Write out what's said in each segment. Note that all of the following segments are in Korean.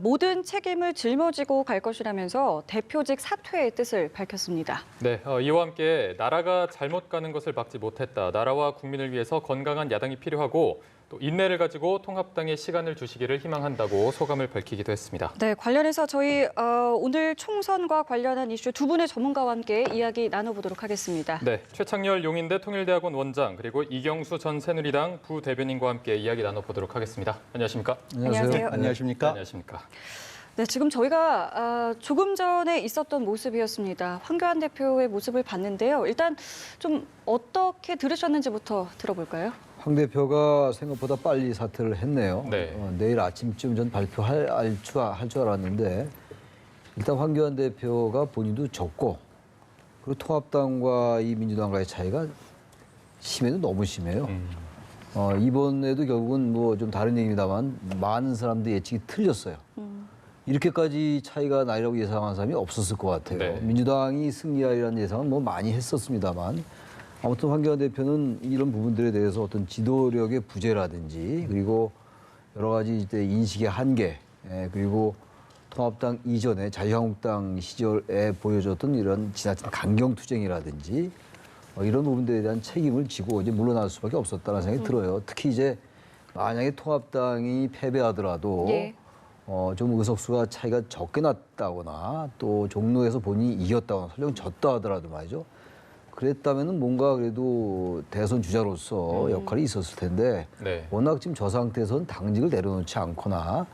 모든 책임을 짊어지고 갈 것이라면서 대표직 사퇴의 뜻을 밝혔습니다. 네, 이와 함께 나라가 잘못 가는 것을 막지 못했다. 나라와 국민을 위해서 건강한 야당이 필요하고 또 인내를 가지고 통합당에 시간을 주시기를 희망한다고 소감을 밝히기도 했습니다. 네, 관련해서 저희 오늘 총선과 관련한 이슈 두 분의 전문가와 함께 이야기 나눠보도록 하겠습니다. 네, 최창렬 용인대 통일대학원 원장 그리고 이경수 전 새누리당 부대변인과 함께 이야기 나눠보도록 하겠습니다. 안녕하십니까? 안녕하세요. 안녕하십니까? 안녕하십니까? 네, 지금 저희가 조금 전에 있었던 모습이었습니다. 황교안 대표의 모습을 봤는데요. 일단 좀 어떻게 들으셨는지부터 들어볼까요? 황 대표가 생각보다 빨리 사퇴를 했네요. 네. 내일 아침쯤 전 발표할 줄 알았는데 일단 황교안 대표가 본인도 적고 그리고 통합당과 이 민주당과의 차이가 심해도 너무 심해요. 이번에도 결국은 뭐 좀 다른 얘기입니다만 많은 사람들의 예측이 틀렸어요. 이렇게까지 차이가 나리라고 예상한 사람이 없었을 것 같아요. 네. 민주당이 승리하리라는 예상은 뭐 많이 했었습니다만 아무튼 황교안 대표는 이런 부분들에 대해서 어떤 지도력의 부재라든지 그리고 여러 가지 이제 인식의 한계 그리고 통합당 이전에 자유한국당 시절에 보여줬던 이런 지나친 강경투쟁이라든지 이런 부분들에 대한 책임을 지고 이제 물러날 수밖에 없었다는 생각이 들어요. 특히 이제 만약에 통합당이 패배하더라도 예. 좀 의석수가 차이가 적게 났다거나 또 종로에서 본인이 이겼다거나 설령 졌다 하더라도 말이죠. 그랬다면은 뭔가 그래도 대선 주자로서 역할이 있었을 텐데 네. 워낙 지금 저 상태에서는 당직을 내려놓지 않거나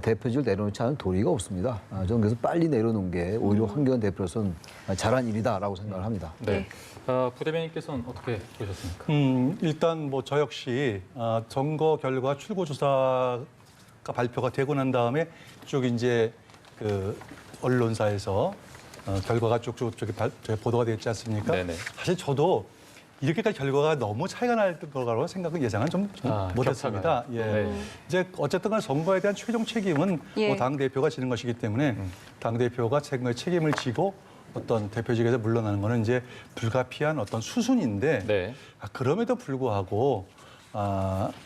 대표직을 내려놓지 않은 도리가 없습니다. 저는 그래서 빨리 내려놓은 게 오히려 황교안 대표로서는 잘한 일이다라고 생각을 합니다. 네. 부대변인께서는 어떻게 보셨습니까? 일단 뭐 저 역시 선거 결과 출구조사가 발표가 되고 난 다음에 쭉 이제 그 언론사에서 결과가 쭉쭉 보도가 됐지 않습니까? 네네. 사실 저도 이렇게까지 결과가 너무 차이가 날 거라고 생각은 예상은 좀 못했습니다. 예. 네. 이제 어쨌든 간 선거에 대한 최종 책임은 예. 뭐 당 대표가 지는 것이기 때문에 당 대표가 책임을 지고 어떤 대표직에서 물러나는 거는 이제 불가피한 어떤 수순인데 네. 그럼에도 불구하고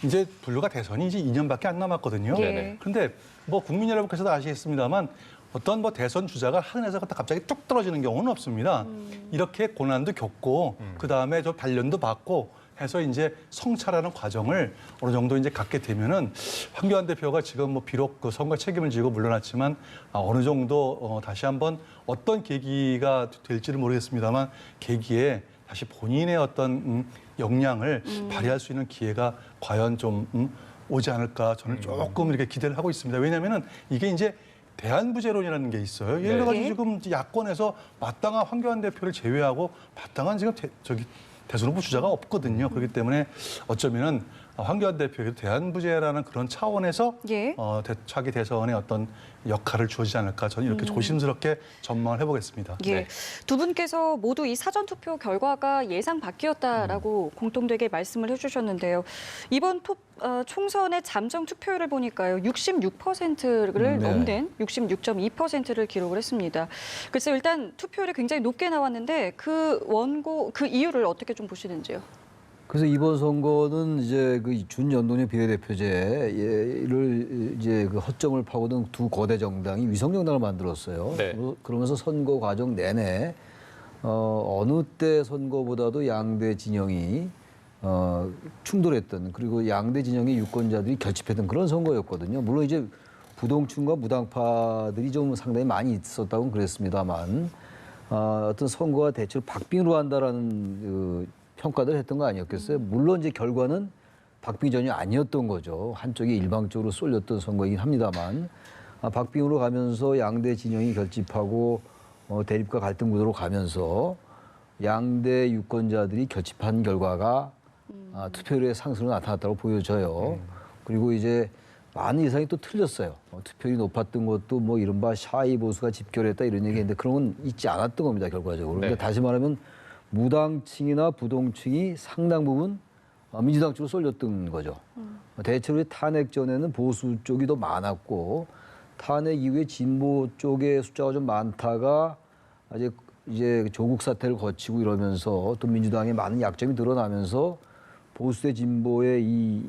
이제 불과 대선이 이제 2년밖에 안 남았거든요. 네. 그런데 뭐 국민 여러분께서도 아시겠습니다만 어떤 뭐 대선 주자가 하늘에서 갑자기 뚝 떨어지는 경우는 없습니다. 이렇게 고난도 겪고 그 다음에 좀 단련도 받고 해서 이제 성찰하는 과정을 어느 정도 이제 갖게 되면은 황교안 대표가 지금 뭐 비록 그 선거 책임을 지고 물러났지만 어느 정도 다시 한번 어떤 계기가 될지는 모르겠습니다만 계기에 다시 본인의 어떤 역량을 발휘할 수 있는 기회가 과연 좀 오지 않을까 저는 조금 이렇게 기대를 하고 있습니다. 왜냐하면은 이게 이제 대안부재론이라는 게 있어요. 예를 들어 가지고 지금 야권에서 마땅한 황교안 대표를 제외하고 마땅한 지금 대선 후보 주자가 없거든요. 그렇기 때문에 어쩌면은 황교안 대표에게 대안부재라는 그런 차원에서 예. 차기 대선에 어떤 역할을 주어지지 않을까 저는 이렇게 조심스럽게 전망을 해보겠습니다. 예. 네. 두 분께서 모두 이 사전투표 결과가 예상 밖이었다라고 공통되게 말씀을 해주셨는데요. 이번 총선의 잠정 투표율을 보니까요. 66%를 네. 넘는 66.2%를 기록을 했습니다. 글쎄 일단 투표율이 굉장히 높게 나왔는데 그 이유를 어떻게 좀 보시는지요? 그래서 이번 선거는 이제 그 준연동형 비례대표제를 이제 그 허점을 파고든 두 거대 정당이 위성정당을 만들었어요. 네. 그러면서 선거 과정 내내 어느 때 선거보다도 양대 진영이 충돌했던 그리고 양대 진영의 유권자들이 결집했던 그런 선거였거든요. 물론 이제 부동층과 무당파들이 좀 상당히 많이 있었다고는 그랬습니다만 어떤 선거가 대체로 박빙으로 한다라는 평가를 했던 거 아니었겠어요? 물론 이제 결과는 박빙전이 아니었던 거죠. 한쪽이 일방적으로 쏠렸던 선거이긴 합니다만 박빙으로 가면서 양대 진영이 결집하고 대립과 갈등 구도로 가면서 양대 유권자들이 결집한 결과가 투표율의 상승으로 나타났다고 보여져요. 그리고 이제 많은 예상이 또 틀렸어요. 투표율이 높았던 것도 뭐 이른바 샤이 보수가 집결했다 이런 얘기했는데 그런 건 있지 않았던 겁니다, 결과적으로. 네. 그러니까 다시 말하면 무당층이나 부동층이 상당 부분 민주당 쪽으로 쏠렸던 거죠. 대체로 탄핵 전에는 보수 쪽이 더 많았고 탄핵 이후에 진보 쪽의 숫자가 좀 많다가 이제 조국 사태를 거치고 이러면서 또 민주당의 많은 약점이 드러나면서 보수 대 진보의 이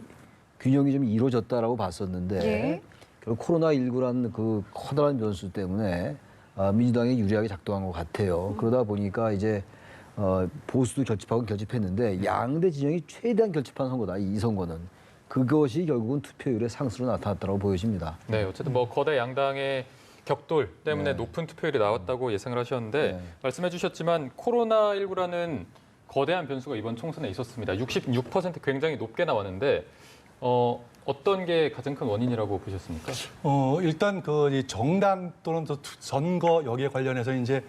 균형이 좀 이루어졌다라고 봤었는데 예. 결국 코로나19라는 그 커다란 변수 때문에 민주당이 유리하게 작동한 것 같아요. 그러다 보니까 이제 보수도 결집하고 결집했는데 양대 진영이 최대한 결집한 선거다. 이 선거는. 그것이 결국은 투표율의 상승으로 나타났다고 보여집니다. 네, 어쨌든 뭐 거대 양당의 격돌 때문에 네. 높은 투표율이 나왔다고 예상을 하셨는데 네. 말씀해 주셨지만 코로나19라는 거대한 변수가 이번 총선에 있었습니다. 66% 굉장히 높게 나왔는데 어떤 게 가장 큰 원인이라고 보셨습니까? 일단 이 정당 또는 선거 여기에 관련해서 이제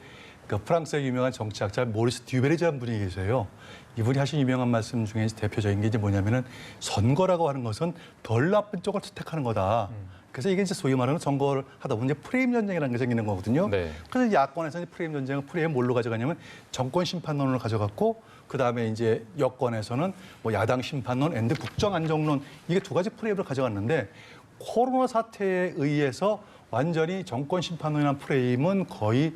그 프랑스의 유명한 정치학자 모리스 듀베르지라는 분이 계세요. 이분이 하신 유명한 말씀 중에 대표적인 게 이제 뭐냐면은 선거라고 하는 것은 덜 나쁜 쪽을 선택하는 거다. 그래서 이게 이제 소위 말하는 선거를 하다 보면 이제 프레임 전쟁이라는 게 생기는 거거든요. 네. 그래서 야권에서 이제 프레임 전쟁은 프레임 뭘로 가져가냐면 정권 심판론을 가져갔고 그다음에 이제 여권에서는 뭐 야당 심판론, 앤드 국정 안정론 이게 두 가지 프레임을 가져갔는데 코로나 사태에 의해서 완전히 정권 심판론이라는 프레임은 거의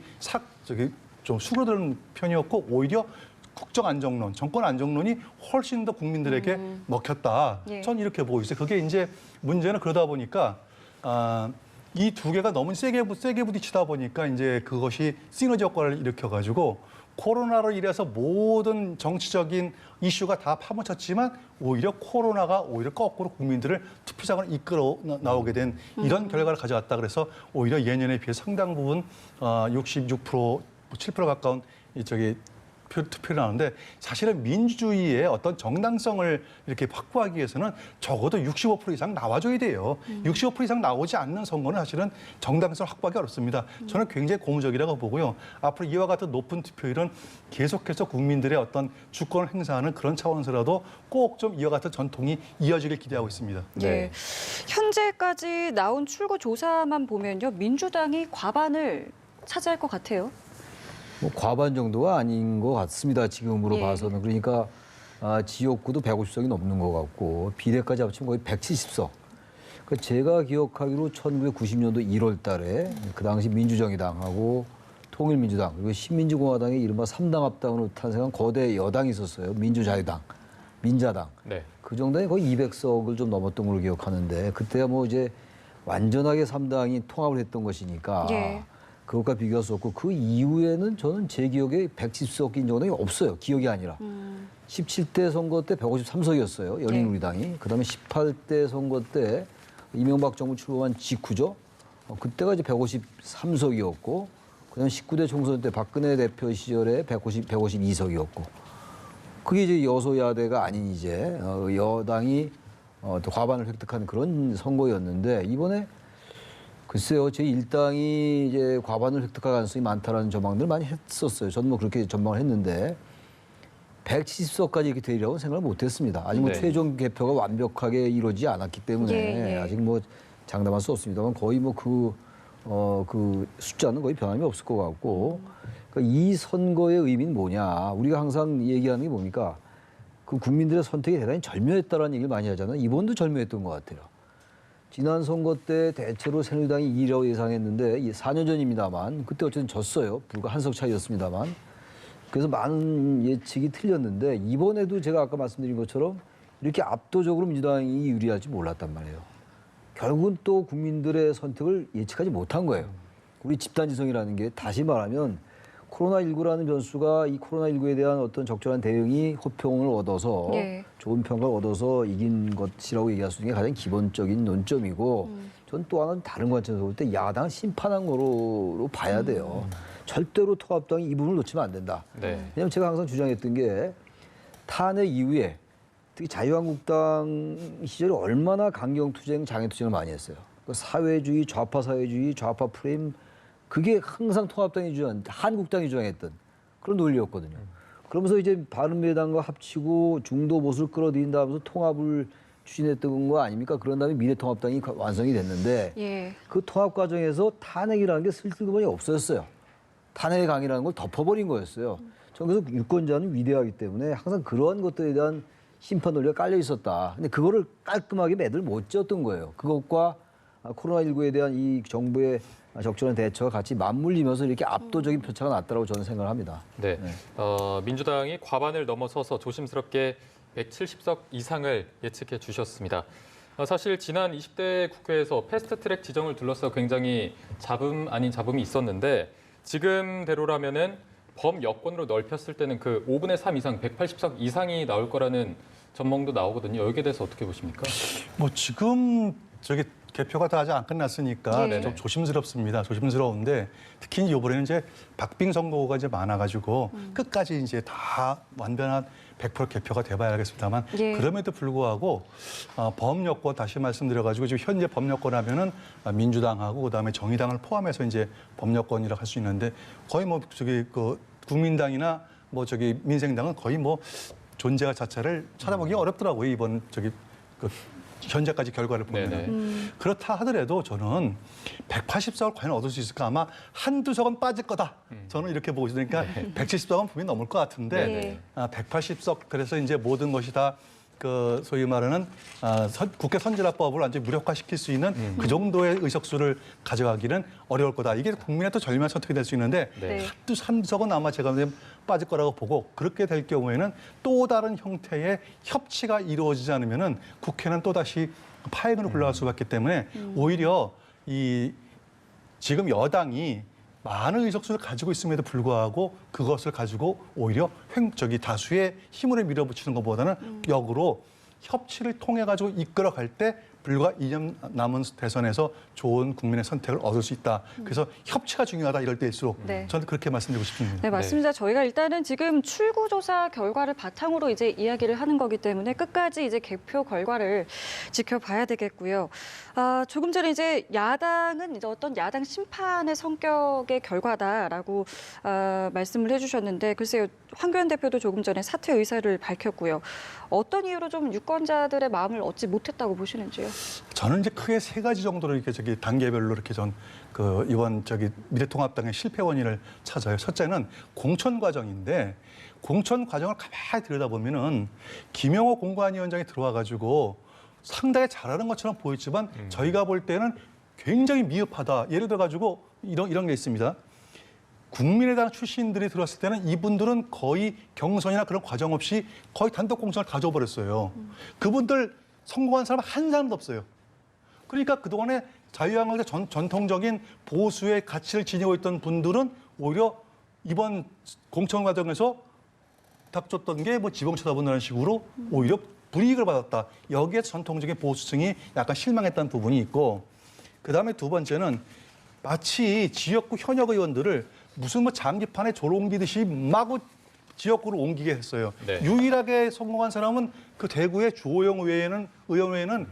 좀 수그러드는 편이었고 오히려 국정 안정론, 정권 안정론이 훨씬 더 국민들에게 먹혔다. 예. 전 이렇게 보고 있어요. 그게 이제 문제는 그러다 보니까 이 두 개가 너무 세게 부딪히다 보니까 이제 그것이 시너지 효과를 일으켜가지고 코로나로 인해서 모든 정치적인 이슈가 다 파묻혔지만 오히려 코로나가 오히려 거꾸로 국민들을 투표장을 이끌어 나오게 된 이런 결과를 가져왔다. 그래서 오히려 예년에 비해 상당 부분 66%, 7% 가까운 투표를 나오는데 사실은 민주주의의 어떤 정당성을 이렇게 확보하기 위해서는 적어도 65% 이상 나와줘야 돼요. 65% 이상 나오지 않는 선거는 사실은 정당성을 확보하기 어렵습니다. 저는 굉장히 고무적이라고 보고요. 앞으로 이와 같은 높은 투표율은 계속해서 국민들의 어떤 주권을 행사하는 그런 차원에서라도 꼭 좀 이와 같은 전통이 이어지길 기대하고 있습니다. 예. 현재까지 나온 출구 조사만 보면요. 민주당이 과반을 차지할 것 같아요. 뭐 과반 정도가 아닌 것 같습니다. 지금으로 예. 봐서는. 그러니까 지역구도 150석이 넘는 것 같고 비례까지 합치면 거의 170석. 그러니까 제가 기억하기로 1990년도 1월 달에 그 당시 민주정의당하고 통일민주당 그리고 신민주공화당의 이른바 3당 합당으로 탄생한 거대 여당이 있었어요. 민주자유당, 민자당. 네. 그 정도에 거의 200석을 좀 넘었던 걸로 기억하는데 그때야 뭐 이제 완전하게 3당이 통합을 했던 것이니까 예. 그것과 비교할 수 없고 그 이후에는 저는 제 기억에 110석인 정당이 없어요. 기억이 아니라. 17대 선거 때 153석이었어요. 열린우리당이. 그다음에 18대 선거 때 이명박 정부 출범한 직후죠. 그때가 이제 153석이었고 그다음에 19대 총선 때 박근혜 대표 시절에 152석이었고 그게 이제 여소야대가 아닌 이제 여당이 또 과반을 획득한 그런 선거였는데 이번에 글쎄요, 제 일당이 이제 과반을 획득할 가능성이 많다라는 전망들을 많이 했었어요. 저는 뭐 그렇게 전망을 했는데 170석까지 이렇게 되리라고 생각을 못했습니다. 아직 뭐 네. 최종 개표가 완벽하게 이루어지지 않았기 때문에 예, 예. 아직 뭐 장담할 수 없습니다만 거의 뭐 그 숫자는 거의 변함이 없을 것 같고 그러니까 이 선거의 의미는 뭐냐? 우리가 항상 얘기하는 게 뭡니까? 그 국민들의 선택이 대단히 절묘했다라는 얘기를 많이 하잖아요. 이번도 절묘했던 것 같아요. 지난 선거 때 대체로 새누리당이 2위라고 예상했는데 4년 전입니다만 그때 어쨌든 졌어요. 불과 한 석 차이였습니다만. 그래서 많은 예측이 틀렸는데 이번에도 제가 아까 말씀드린 것처럼 이렇게 압도적으로 민주당이 유리할 줄 몰랐단 말이에요. 결국은 또 국민들의 선택을 예측하지 못한 거예요. 우리 집단지성이라는 게 다시 말하면 코로나19라는 변수가 이 코로나19에 대한 어떤 적절한 대응이 호평을 얻어서 예. 좋은 평가를 얻어서 이긴 것이라고 얘기할 수 있는 게 가장 기본적인 논점이고 전 또 하나는 다른 관점에서 볼 때 야당을 심판한 거로 봐야 돼요. 절대로 통합당이 이 부분을 놓치면 안 된다. 네. 왜냐하면 제가 항상 주장했던 게 탄핵 이후에 특히 자유한국당 시절에 얼마나 강경투쟁, 장애투쟁을 많이 했어요. 그 사회주의, 좌파 사회주의, 좌파 프레임 그게 항상 통합당이 한국당이 주장했던 그런 논리였거든요. 그러면서 이제 바른미래당과 합치고 중도 보수를 끌어들인 다면서 통합을 추진했던 거 아닙니까? 그런 다음에 미래통합당이 완성이 됐는데 예. 그 통합 과정에서 탄핵이라는 게 슬슬그머니 없어졌어요. 탄핵의 강이라는 걸 덮어버린 거였어요. 저는 그래서 유권자는 위대하기 때문에 항상 그러한 것들에 대한 심판 논리가 깔려 있었다. 근데 그거를 깔끔하게 매들 못 지었던 거예요. 그것과 코로나19에 대한 이 정부의 적절한 대처가 같이 맞물리면서 이렇게 압도적인 표차가 났다고 저는 생각을 합니다. 네. 민주당이 과반을 넘어서서 조심스럽게 170석 이상을 예측해 주셨습니다. 사실 지난 20대 국회에서 패스트트랙 지정을 둘러싸고 굉장히 잡음 아닌 잡음이 있었는데 지금대로라면은 범여권으로 넓혔을 때는 그 5분의 3 이상, 180석 이상이 나올 거라는 전망도 나오거든요. 여기에 대해서 어떻게 보십니까? 뭐 지금 저기 개표가 다 아직 안 끝났으니까 네. 좀 조심스럽습니다. 조심스러운데 특히 이번에는 이제 박빙 선거가 이제 많아가지고 끝까지 이제 다 완전한 100% 개표가 돼봐야겠습니다만 예. 그럼에도 불구하고 범여권 다시 말씀드려가지고 지금 현재 범여권 하면은 민주당하고 그다음에 정의당을 포함해서 이제 범여권이라고 할 수 있는데 거의 뭐 저기 그 국민당이나 뭐 저기 민생당은 거의 뭐 존재 자체를 찾아보기 어렵더라고요. 이번 저기 그 현재까지 결과를 보면 네네. 그렇다 하더라도 저는 180석을 과연 얻을 수 있을까 아마 한두 석은 빠질 거다. 저는 이렇게 보고 있으니까 170석은 분명히 넘을 것 같은데 네. 180석 그래서 이제 모든 것이 다 그 소위 말하는 국회 선진화법을 완전히 무력화시킬 수 있는 그 정도의 의석수를 가져가기는 어려울 거다. 이게 국민의 또 절묘한 선택이 될 수 있는데 네. 한두 석은 아마 제가 빠질 거라고 보고 그렇게 될 경우에는 또 다른 형태의 협치가 이루어지지 않으면은 국회는 또 다시 파행으로 굴러갈 수밖에 때문에 오히려 이 지금 여당이 많은 의석수를 가지고 있음에도 불구하고 그것을 가지고 오히려 다수의 힘으로 밀어붙이는 것보다는 역으로 협치를 통해 가지고 이끌어갈 때 불과 2년 남은 대선에서 좋은 국민의 선택을 얻을 수 있다. 그래서 협치가 중요하다 이럴 때일수록 네. 저는 그렇게 말씀드리고 싶습니다. 네, 맞습니다. 저희가 일단은 지금 출구조사 결과를 바탕으로 이제 이야기를 하는 거기 때문에 끝까지 이제 개표 결과를 지켜봐야 되겠고요. 조금 전에 이제 야당은 이제 어떤 야당 심판의 성격의 결과다라고 말씀을 해주셨는데 글쎄요, 황교안 대표도 조금 전에 사퇴 의사를 밝혔고요. 어떤 이유로 좀 유권자들의 마음을 얻지 못했다고 보시는지요? 저는 이제 크게 세 가지 정도로 이렇게 저기 단계별로 이렇게 이번 미래통합당의 실패 원인을 찾아요. 첫째는 공천 과정인데 공천 과정을 가만히 들여다보면은 김영호 공관위원장이 들어와가지고 상당히 잘하는 것처럼 보였지만 저희가 볼 때는 굉장히 미흡하다. 예를 들어가지고 이런 게 있습니다. 국민의당 출신들이 들어왔을 때는 이분들은 거의 경선이나 그런 과정 없이 거의 단독 공천을 가져버렸어요. 그분들 성공한 사람 한 사람도 없어요. 그러니까 그동안에 자유한국당 전통적인 보수의 가치를 지니고 있던 분들은 오히려 이번 공천 과정에서 닥쳤던 게 뭐 지붕 쳐다본다는 식으로 오히려 불이익을 받았다. 여기에 전통적인 보수층이 약간 실망했다는 부분이 있고 그다음에 두 번째는 마치 지역구 현역 의원들을 무슨 뭐 장기판에 조로 옮기듯이 마구 지역구로 옮기게 했어요. 네. 유일하게 성공한 사람은 그 대구의 주호영 의원 외에는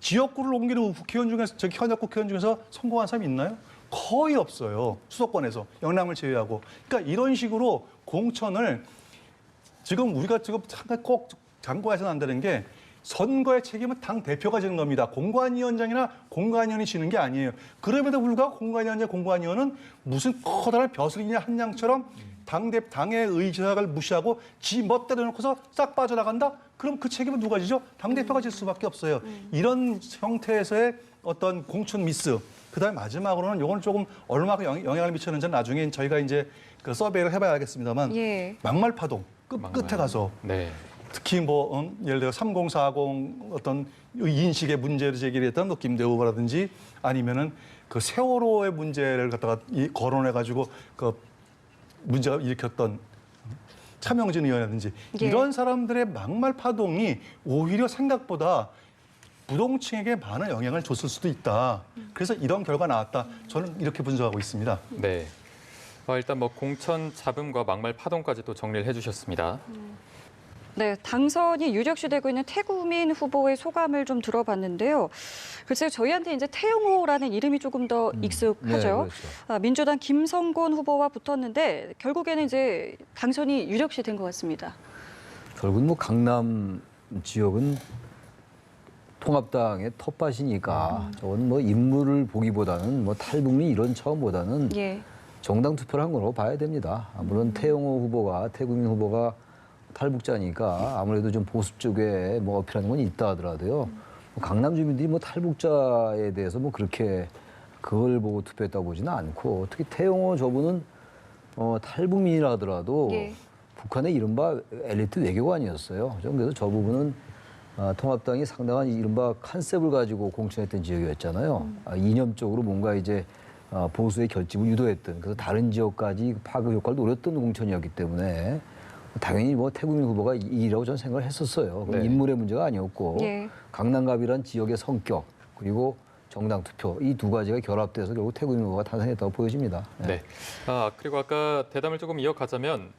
지역구를 옮기는 국회의원 중에서 현역 국회의원 중에서 성공한 사람이 있나요? 거의 없어요. 수도권에서 영남을 제외하고. 그러니까 이런 식으로 공천을 지금 우리가 꼭 장고해서는 안 되는 게 선거의 책임은 당 대표가 지는 겁니다. 공관위원장이나 공관위원이 지는 게 아니에요. 그럼에도 불구하고 공관위원은 무슨 커다란 벼슬이냐 한 양처럼 당의 의사를 무시하고 지 멋대로 놓고서 싹 빠져나간다? 그럼 그 책임은 누가 지죠? 당대표가 질 수밖에 없어요. 이런 형태에서의 어떤 공천 미스. 그다음에 마지막으로는 이건 조금 얼마나 영향을 미쳤는지는 나중에 저희가 이제 그 서베이를 해봐야 알겠습니다만 예. 막말 파동 끝에 가서 네. 특히 뭐 예를 들어 3040 어떤 인식의 문제를 제기했던 김대우 후보라든지 아니면은 그 세월호의 문제를 갖다가 거론해 가지고 그 문제가 일으켰던 차명진 의원이라든지 예. 이런 사람들의 막말 파동이 오히려 생각보다 부동층에게 많은 영향을 줬을 수도 있다. 그래서 이런 결과 나왔다. 저는 이렇게 분석하고 있습니다. 네. 일단 뭐 공천 잡음과 막말 파동까지도 정리를 해주셨습니다. 네, 당선이 유력시되고 있는 태구민 후보의 소감을 좀 들어봤는데요. 글쎄요, 저희한테 이제 태용호라는 이름이 조금 더 익숙하죠. 네, 그렇죠. 민주당 김성곤 후보와 붙었는데 결국에는 이제 당선이 유력시 된 것 같습니다. 결국은 뭐 강남 지역은 통합당의 텃밭이니까 저건 뭐 인물을 보기보다는 뭐 탈북민 이런 차원보다는 예. 정당 투표를 한 거로 봐야 됩니다. 물론 태용호 후보가 태국민 후보가 탈북자니까 아무래도 좀 보수 쪽에 뭐 어필하는 건 있다 하더라도요. 뭐 강남 주민들이 뭐 탈북자에 대해서 뭐 그렇게 그걸 보고 투표했다고 보지는 않고 특히 태용호 저분은 탈북민이라 하더라도 예. 북한의 이른바 엘리트 외교관이었어요. 그래서 저 부분은 통합당이 상당한 이른바 컨셉을 가지고 공천했던 지역이었잖아요. 이념적으로 뭔가 이제 보수의 결집을 유도했던, 그래서 다른 지역까지 파급 효과를 노렸던 공천이었기 때문에 당연히 뭐 태국민 후보가 이기라고 저는 생각을 했었어요. 네. 인물의 문제가 아니었고 예. 강남갑이란 지역의 성격 그리고 정당 투표 이 두 가지가 결합돼서 결국 태국민 후보가 탄생했다고 보여집니다. 네. 그리고 아까 대담을 조금 이어가자면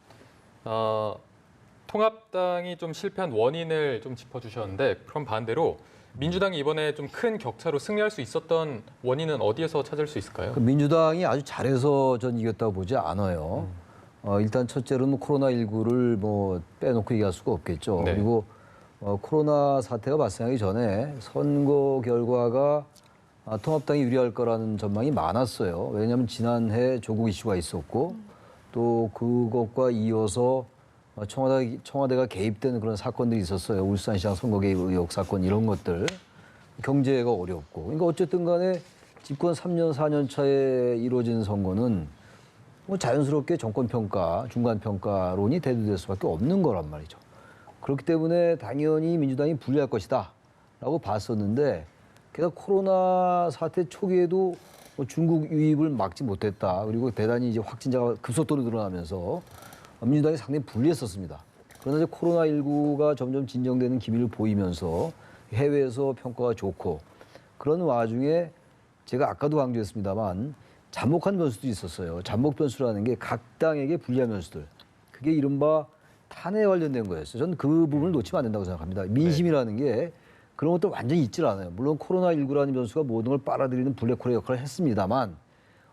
통합당이 좀 실패한 원인을 좀 짚어주셨는데 그럼 반대로 민주당이 이번에 좀 큰 격차로 승리할 수 있었던 원인은 어디에서 찾을 수 있을까요? 그 민주당이 아주 잘해서 전 이겼다고 보지 않아요. 일단 첫째로는 코로나19를 뭐 빼놓고 얘기할 수가 없겠죠. 네. 그리고 코로나 사태가 발생하기 전에 선거 결과가 통합당이 유리할 거라는 전망이 많았어요. 왜냐하면 지난해 조국 이슈가 있었고 또 그것과 이어서 청와대가 개입되는 그런 사건들이 있었어요. 울산시장 선거 개입 의혹 사건 이런 것들. 경제가 어렵고. 그러니까 어쨌든 간에 집권 3년, 4년 차에 이루어진 선거는 뭐 자연스럽게 정권평가, 중간평가론이 대두될 수밖에 없는 거란 말이죠. 그렇기 때문에 당연히 민주당이 불리할 것이다 라고 봤었는데 게다가 코로나 사태 초기에도 뭐 중국 유입을 막지 못했다. 그리고 대단히 이제 확진자가 급속도로 늘어나면서 민주당이 상당히 불리했었습니다. 그러나 이제 코로나19가 점점 진정되는 기미를 보이면서 해외에서 평가가 좋고 그런 와중에 제가 아까도 강조했습니다만 잠복한 변수도 있었어요. 잠복 변수라는 게 각 당에게 불리한 변수들. 그게 이른바 탄핵에 관련된 거였어요. 저는 그 부분을 놓치면 안 된다고 생각합니다. 민심이라는 게 그런 것도 완전히 있질 않아요. 물론 코로나19라는 변수가 모든 걸 빨아들이는 블랙홀의 역할을 했습니다만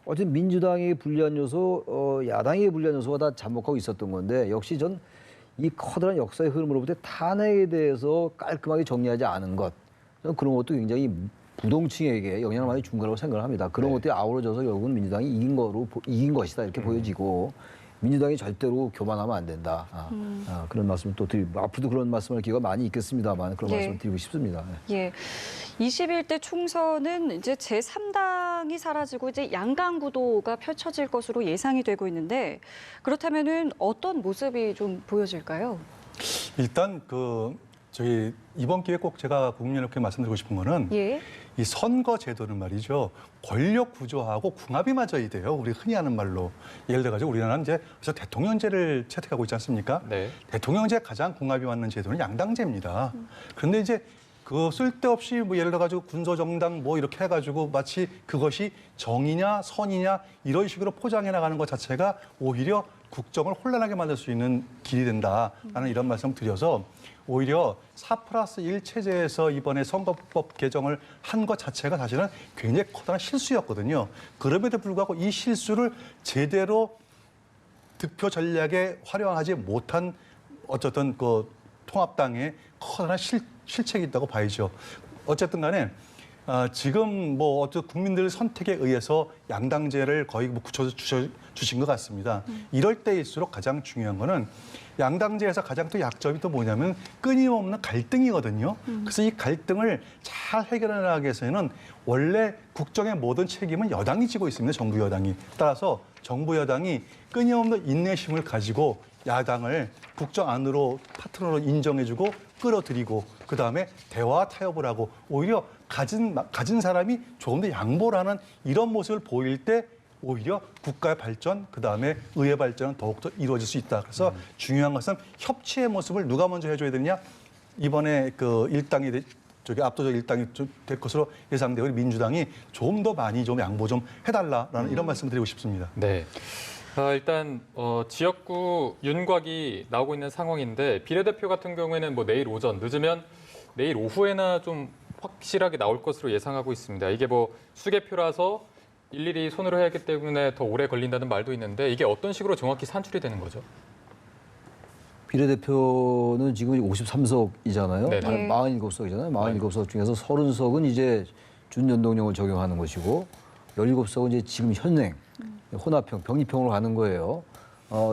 어쨌든 민주당에게 불리한 요소, 야당에게 불리한 요소가 다 잠복하고 있었던 건데 역시 전 이 커다란 역사의 흐름으로부터 탄핵에 대해서 깔끔하게 정리하지 않은 것. 저는 그런 것도 굉장히 부동층에게 영향을 많이 준 거라고 생각을 합니다. 그런 것들이 아우러져서 결국은 민주당이 이긴 것이다 이렇게 보여지고 민주당이 절대로 교만하면 안 된다. 그런 말씀을 또 드리고 앞으로도 그런 말씀을 기회가 많이 있겠습니다만 그런 말씀을 드리고 싶습니다. 예. 21대 총선은 이제 제3당이 사라지고 이제 양강 구도가 펼쳐질 것으로 예상이 되고 있는데 그렇다면은 어떤 모습이 좀 보여질까요? 일단 저희 이번 기회에 꼭 제가 국민여러분께 말씀드리고 싶은 거는 예. 이 선거 제도는 말이죠. 권력 구조하고 궁합이 맞아야 돼요. 우리 흔히 하는 말로. 예를 들어가지고 우리나라는 이제 그래서 대통령제를 채택하고 있지 않습니까? 네. 대통령제 가장 궁합이 맞는 제도는 양당제입니다. 그런데 이제 그 쓸데없이 뭐 예를 들어가지고 군소정당 뭐 이렇게 해가지고 마치 그것이 정의냐 선이냐 이런 식으로 포장해 나가는 것 자체가 오히려 국정을 혼란하게 만들 수 있는 길이 된다라는 이런 말씀 드려서 오히려 4+1 체제에서 이번에 선거법 개정을 한 것 자체가 사실은 굉장히 커다란 실수였거든요. 그럼에도 불구하고 이 실수를 제대로 득표 전략에 활용하지 못한 어쨌든 그 통합당의 커다란 실책이 있다고 봐야죠. 어쨌든 간에 지금 뭐 어떤 국민들 선택에 의해서 양당제를 거의 뭐 굳혀서 주신 것 같습니다. 이럴 때일수록 가장 중요한 거는 양당제에서 가장 또 약점이 또 뭐냐면 끊임없는 갈등이거든요. 그래서 이 갈등을 잘 해결해 나가기 위해서는 원래 국정의 모든 책임은 여당이 지고 있습니다. 정부 여당이. 따라서 정부 여당이 끊임없는 인내심을 가지고 야당을 국정 안으로 파트너로 인정해주고 끌어들이고 그다음에 대화 타협을 하고 오히려 가진 사람이 조금 더 양보를 하는 이런 모습을 보일 때 오히려 국가의 발전 그다음에 의회 발전은 더욱더 이루어질 수 있다. 그래서 중요한 것은 협치의 모습을 누가 먼저 해줘야 되느냐. 이번에 그 일당이 압도적 일당이 될 것으로 예상되고 민주당이 좀 더 많이 좀 양보 좀 해달라라는 이런 말씀 드리고 싶습니다. 네. 일단 지역구 윤곽이 나오고 있는 상황인데 비례대표 같은 경우에는 뭐 내일 오전 늦으면 내일 오후에나 좀 확실하게 나올 것으로 예상하고 있습니다. 이게 뭐 수개표라서 일일이 손으로 해야 하기 때문에 더 오래 걸린다는 말도 있는데 이게 어떤 식으로 정확히 산출이 되는 거죠? 비례대표는 지금 53석이잖아요. 네. 47석이잖아요. 47석 중에서 30석은 이제 준연동형을 적용하는 것이고 17석은 이제 지금 현행 혼합형, 병립형으로 가는 거예요.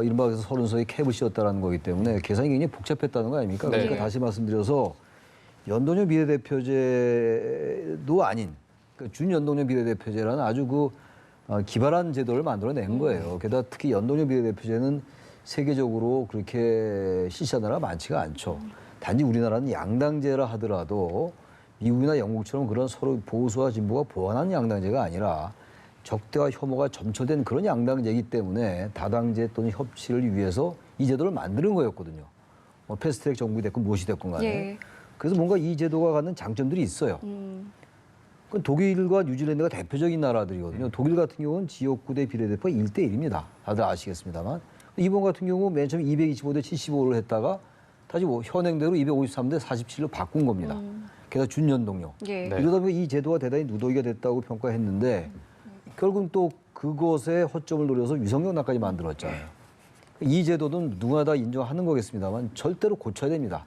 이른바 그래서 30석이 캡을 씌웠다는 거기 때문에 계산이 굉장히 복잡했다는 거 아닙니까? 네. 그러니까 다시 말씀드려서 연동형 비례대표제도 아닌 준연동형 비례대표제라는 아주 기발한 제도를 만들어낸 거예요. 게다가 특히 연동형 비례대표제는 세계적으로 그렇게 실시한 나라가 많지가 않죠. 단지 우리나라는 양당제라 하더라도 미국이나 영국처럼 그런 서로 보수와 진보가 보완하는 양당제가 아니라 적대와 혐오가 점철된 그런 양당제이기 때문에 다당제 또는 협치를 위해서 이 제도를 만드는 거였거든요. 패스트트랙 정국이 됐건 무엇이 됐건 간에. 예. 그래서 뭔가 이 제도가 갖는 장점들이 있어요. 그건 독일과 뉴질랜드가 대표적인 나라들이거든요. 독일 같은 경우는 지역구대 비례대표가 1대1입니다. 다들 아시겠습니다만. 일본 같은 경우 맨 처음 225대 75를 했다가 다시 현행대로 253대 47로 바꾼 겁니다. 게다가 준연동력. 예. 네. 이러다 보면 이 제도가 대단히 누더기가 됐다고 평가했는데 결국은 또 그것의 허점을 노려서 위성정당까지 만들었잖아요. 이 제도는 누구나 다 인정하는 거겠습니다만 절대로 고쳐야 됩니다.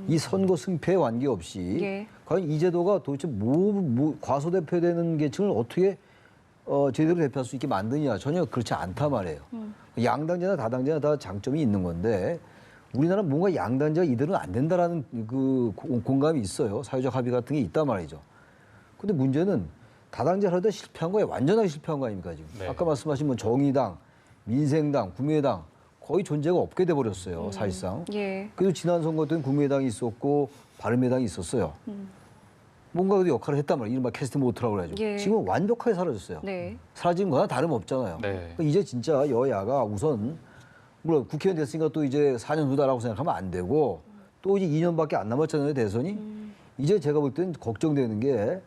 이 선거 승패에 관계없이 예. 과연 이 제도가 도대체 과소대표되는 계층을 어떻게 제대로 대표할 수 있게 만드냐 전혀 그렇지 않단 말이에요. 양당제나 다당제나 다 장점이 있는 건데 우리나라는 뭔가 양당제가 이대로는 안 된다라는 그 공감이 있어요. 사회적 합의 같은 게 있단 말이죠. 근데 문제는 다당제를 하다 실패한 거예요. 완전하게 실패한 거 아닙니까 지금. 네. 아까 말씀하신 뭐 정의당, 민생당, 국민의당 거의 존재가 없게 돼버렸어요. 사실상. 예. 그래도 지난 선거 때는 국민의당이 있었고 바른미래당이 있었어요. 뭔가 그 역할을 했단 말이에요. 이른바 캐스트 모트라고 그래가지고. 예. 지금은 완벽하게 사라졌어요. 네. 사라진 거나 다름없잖아요. 네. 그러니까 이제 진짜 여야가 우선 물론 국회의원 됐으니까 또 이제 4년 후다라고 생각하면 안 되고 또 이제 2년밖에 안 남았잖아요. 대선이. 이제 제가 볼 때는 걱정되는 게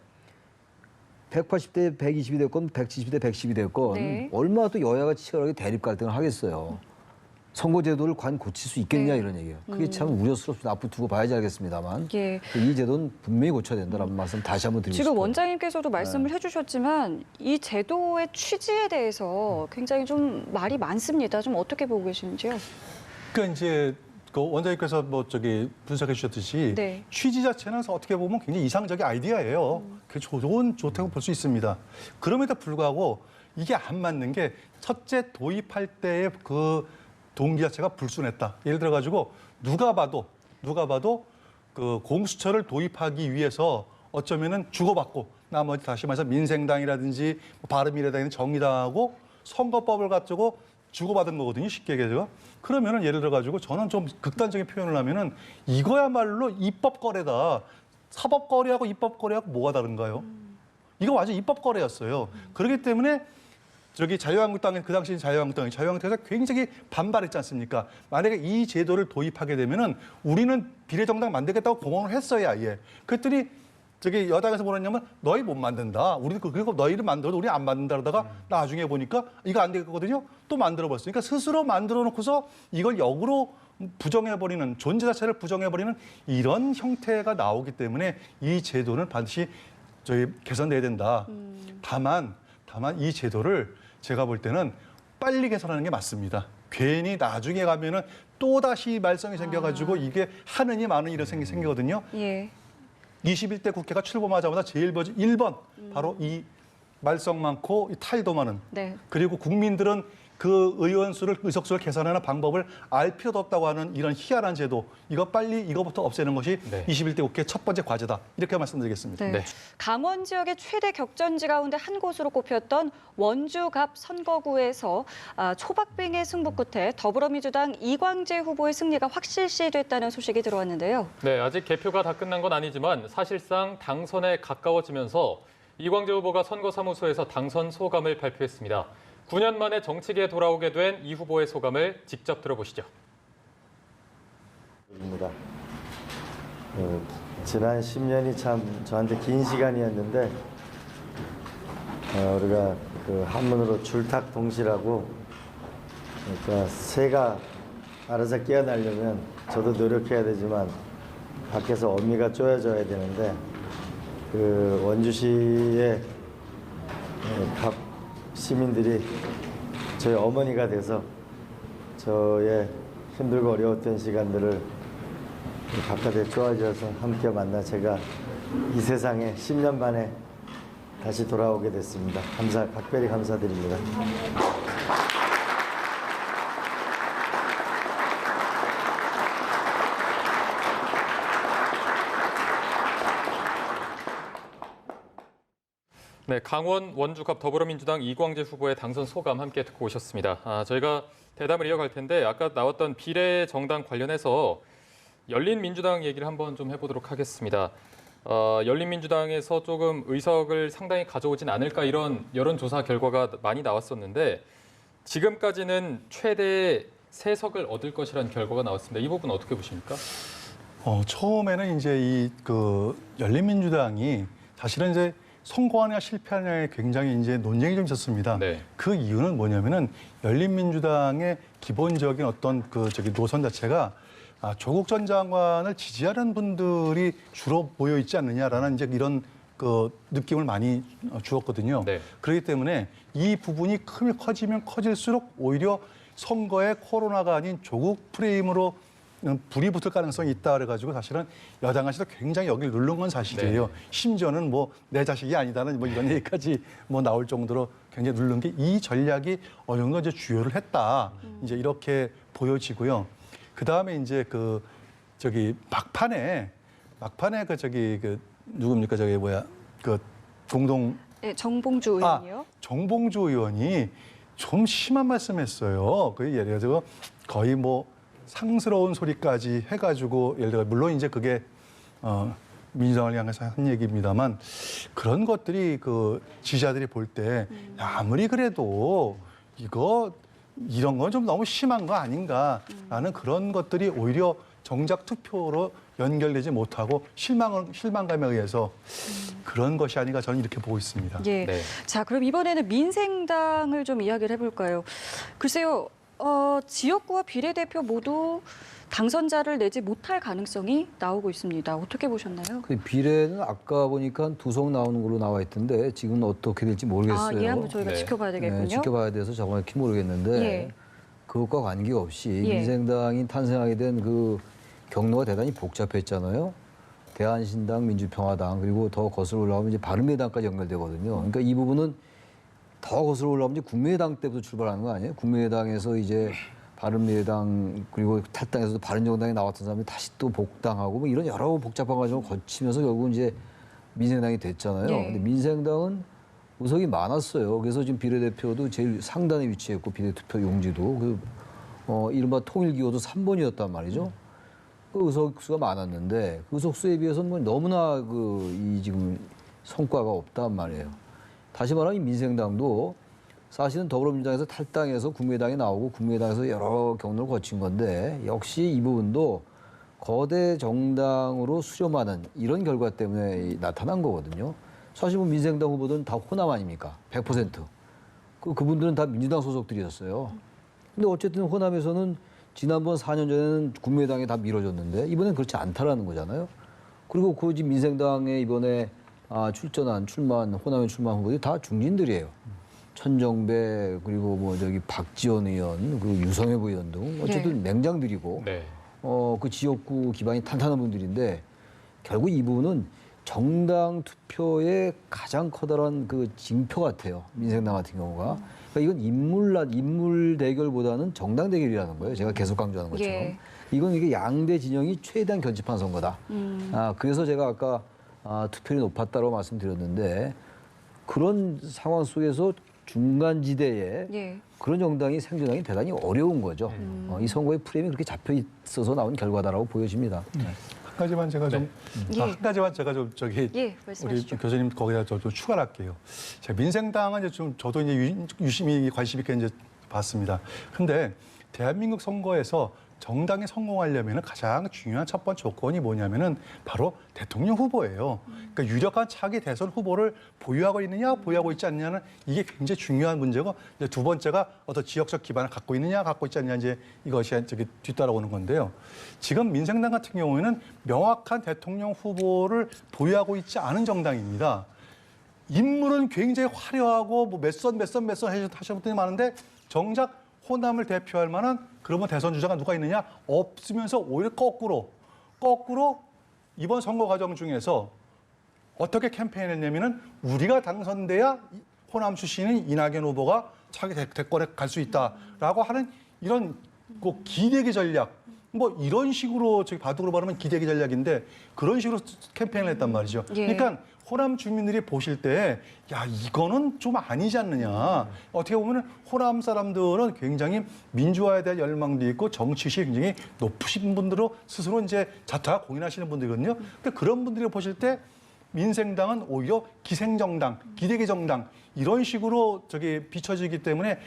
180대 120이 됐건 170대 110이 됐건 네. 얼마나 또 여야가 치열하게 대립 갈등을 하겠어요. 선거제도를 관 고칠 수 있겠냐 네. 이런 얘기예요. 그게 참 우려스럽습니다. 앞으로 두고 봐야지 알겠습니다만 예. 이 제도는 분명히 고쳐야 된다는 말씀 다시 한번 드리고 싶어요. 지금 원장님께서도 말씀을 해주셨지만 이 제도의 취지에 대해서 굉장히 좀 말이 많습니다. 좀 어떻게 보고 계시는지요? 그러니까 이제 그 원장님께서 뭐 분석해 주셨듯이 네. 취지 자체는 어떻게 보면 굉장히 이상적인 아이디어예요. 그게 좋다고 볼 수 있습니다. 그럼에도 불구하고 이게 안 맞는 게 첫째 도입할 때의 그 동기 자체가 불순했다. 예를 들어 가지고 누가 봐도 그 공수처를 도입하기 위해서 어쩌면은 주고받고 나머지 다시 말해서 민생당이라든지 바른미래당이나 정의당하고 선거법을 가지고 주고받은 거거든요. 쉽게 얘기해서. 그러면은 예를 들어 가지고 저는 좀 극단적인 표현을 하면은 이거야말로 입법 거래다. 사법 거래하고 입법 거래하고 뭐가 다른가요? 이거 완전 입법 거래였어요. 그렇기 때문에 자유한국당은 그 당시 자유한국당에서 굉장히 반발했지 않습니까? 만약에 이 제도를 도입하게 되면은 우리는 비례정당 만들겠다고 공언을 했어요, 아예. 그랬더니 여당에서 뭐랬냐면 너희 못 만든다. 그리고 너희를 만들어도 우리 안 만든다 그러다가 나중에 보니까 이거 안 되거든요. 또 만들어 버렸으니까 스스로 만들어 놓고서 이걸 역으로 부정해버리는 존재 자체를 부정해버리는 이런 형태가 나오기 때문에 이 제도는 반드시 개선돼야 된다. 다만 이 제도를 제가 볼 때는 빨리 개선하는 게 맞습니다. 괜히 나중에 가면은 또 다시 말썽이 생겨가지고 이게 하느니 마느니 이런 생기거든요. 예. 21대 국회가 출범하자마자 제일 먼저 1번 바로 이 말썽 많고 이 탈도 많은 네. 그리고 국민들은 그 의석수를 계산하는 방법을 알 필요도 없다고 하는 이런 희한한 제도 이거부터 없애는 것이 네. 21대 국회 첫 번째 과제다 이렇게 말씀드리겠습니다. 네. 네. 강원 지역의 최대 격전지 가운데 한 곳으로 꼽혔던 원주갑 선거구에서 초박빙의 승부 끝에 더불어민주당 이광재 후보의 승리가 확실시됐다는 소식이 들어왔는데요. 네, 아직 개표가 다 끝난 건 아니지만 사실상 당선에 가까워지면서 이광재 후보가 선거사무소에서 당선 소감을 발표했습니다. 9년 만에 정치계에 돌아오게 된 이 후보의 소감을 직접 들어보시죠. 지난 10년이 참 저한테 긴 시간이었는데 우리가 그 한문으로 줄탁동시라고 그러니까 새가 알아서 깨어나려면 저도 노력해야 되지만 밖에서 어미가 쪼여져야 되는데 그 원주시의 각 시민들이 저희 어머니가 돼서 저의 힘들고 어려웠던 시간들을 바깥에 쪼아져서 함께 만나 제가 이 세상에 10년 만에 다시 돌아오게 됐습니다. 각별히 감사드립니다. 네, 강원 원주갑 더불어민주당 이광재 후보의 당선 소감 함께 듣고 오셨습니다. 저희가 대담을 이어갈 텐데 아까 나왔던 비례 정당 관련해서 열린민주당 얘기를 한번 좀 해보도록 하겠습니다. 열린민주당에서 조금 의석을 상당히 가져오진 않을까 이런 여론조사 결과가 많이 나왔었는데 지금까지는 최대 3석을 얻을 것이라는 결과가 나왔습니다. 이 부분 어떻게 보십니까? 처음에는 이제 열린민주당이 사실은 이제 성공하느냐 실패하느냐에 굉장히 이제 논쟁이 좀 있었습니다. 네. 그 이유는 뭐냐면은 열린민주당의 기본적인 어떤 노선 자체가 조국 전 장관을 지지하는 분들이 주로 모여 있지 않느냐라는 이제 이런 느낌을 많이 주었거든요. 네. 그렇기 때문에 이 부분이 커지면 커질수록 오히려 선거에 코로나가 아닌 조국 프레임으로 불이 붙을 가능성이 있다 그래가지고 사실은 여당에서도 굉장히 여기를 누른 건 사실이에요. 네. 심지어는 뭐 내 자식이 아니다는 뭐 이런 얘기까지 뭐 나올 정도로 굉장히 누른 게 이 전략이 어느 정도 이제 주요를 했다. 이제 이렇게 보여지고요. 그 다음에 이제 막판에 누굽니까 공동 네, 정봉주 의원이요. 정봉주 의원이 좀 심한 말씀했어요. 그 예를 들어 거의 뭐 상스러운 소리까지 해가지고 예를 들어 물론 이제 그게 민주당을 향해서 한 얘기입니다만 그런 것들이 지지자들이 볼 때 아무리 그래도 이런 건 좀 너무 심한 거 아닌가라는 그런 것들이 오히려 정작 투표로 연결되지 못하고 실망감에 의해서 그런 것이 아닌가 저는 이렇게 보고 있습니다. 예. 네. 자, 그럼 이번에는 민생당을 좀 이야기를 해볼까요? 글쎄요, 지역구와 비례대표 모두 당선자를 내지 못할 가능성이 나오고 있습니다. 어떻게 보셨나요? 그 비례는 아까 보니까 한 2석 나오는 걸로 나와 있던데 지금은 어떻게 될지 모르겠어요. 예, 한번 저희가 네. 지켜봐야 되겠군요. 네, 지켜봐야 돼서 정확히 모르겠는데 예. 그것과 관계없이 예. 민생당이 탄생하게 된 그 경로가 대단히 복잡했잖아요. 대한신당, 민주평화당 그리고 더 거슬러 올라가면 이제 바른미래당까지 연결되거든요. 그러니까 이 부분은 더 거슬러 올라가면 이제 국민의당 때부터 출발하는 거 아니에요? 국민의당에서 이제 바른미래당 그리고 탈당에서도 바른정당에 나왔던 사람이 다시 또 복당하고 뭐 이런 여러 복잡한 과정을 거치면서 결국은 이제 민생당이 됐잖아요. 예. 근데 민생당은 의석이 많았어요. 그래서 지금 비례대표도 제일 상단에 위치했고 비례투표 용지도 이른바 통일기호도 3번이었단 말이죠. 그 의석수가 많았는데 그 의석수에 비해서는 뭐 너무나 지금 성과가 없단 말이에요. 다시 말하면 이 민생당도 사실은 더불어민주당에서 탈당해서 국민의당에 나오고 국민의당에서 여러 경로를 거친 건데 역시 이 부분도 거대 정당으로 수렴하는 이런 결과 때문에 나타난 거거든요. 사실 뭐 민생당 후보들은 다 호남 아닙니까? 100%. 그분들은 다 민주당 소속들이었어요. 근데 어쨌든 호남에서는 지난번 4년 전에는 국민의당에 다 밀어줬는데 이번엔 그렇지 않다라는 거잖아요. 그리고 지금 민생당에 이번에 출마한 호남에 출마한 후보들이 다 중진들이에요. 천정배 그리고 박지원 의원 그리고 유성엽 의원 등 어쨌든 맹장들이고 네. 그 지역구 기반이 탄탄한 분들인데 결국 이 부분은 정당 투표의 가장 커다란 징표 같아요. 민생당 같은 경우가. 그러니까 이건 인물 대결보다는 정당 대결이라는 거예요. 제가 계속 강조하는 것처럼. 예. 이게 양대 진영이 최대한 결집한 선거다. 그래서 제가 아까 투표율이 높았다고 말씀드렸는데 그런 상황 속에서 중간지대에 예. 그런 정당이 생존하기 대단히 어려운 거죠. 이 선거의 프레임이 그렇게 잡혀 있어서 나온 결과다라고 보여집니다. 한 가지만 제가 좀 예. 한 가지만 제가 좀 예, 우리 말씀하시죠. 교수님 거기다 좀 추가를 할게요. 민생당은 이제 저도 이제 유심히 관심 있게 이제 봤습니다. 근데 대한민국 선거에서 정당이 성공하려면 가장 중요한 첫 번째 조건이 뭐냐면은 바로 대통령 후보예요. 그러니까 유력한 차기 대선 후보를 보유하고 있느냐, 보유하고 있지 않느냐는 이게 굉장히 중요한 문제고, 이제 두 번째가 어떤 지역적 기반을 갖고 있느냐, 갖고 있지 않느냐 이제 이것이 뒤따라오는 건데요. 지금 민생당 같은 경우에는 명확한 대통령 후보를 보유하고 있지 않은 정당입니다. 인물은 굉장히 화려하고 뭐 몇 선 하시는 분들이 많은데 정작 호남을 대표할 만한 그러면 대선 주자가 누가 있느냐? 없으면서 오히려 거꾸로 이번 선거 과정 중에서 어떻게 캠페인을 했냐면은 우리가 당선돼야 호남 출신인 이낙연 후보가 차기 대권에 갈 수 있다라고 하는 이런 기대기 전략, 뭐 이런 식으로 저기 바둑으로 말하면 기대기 전략인데 그런 식으로 캠페인을 했단 말이죠. 예. 그러니까 호남 주민들이 보실 때 야 이거는 좀 아니지 않느냐. 어떻게 보면 호남 사람들은 굉장히 민주화에 대한 열망도 있고 정치의식이 굉장히 높으신 분들로 스스로 이제 자타가 공인하시는 분들이거든요. 근데 그런 분들이 보실 때 민생당은 오히려 기생정당, 기대기 정당 이런 식으로 저기 비춰지기 때문에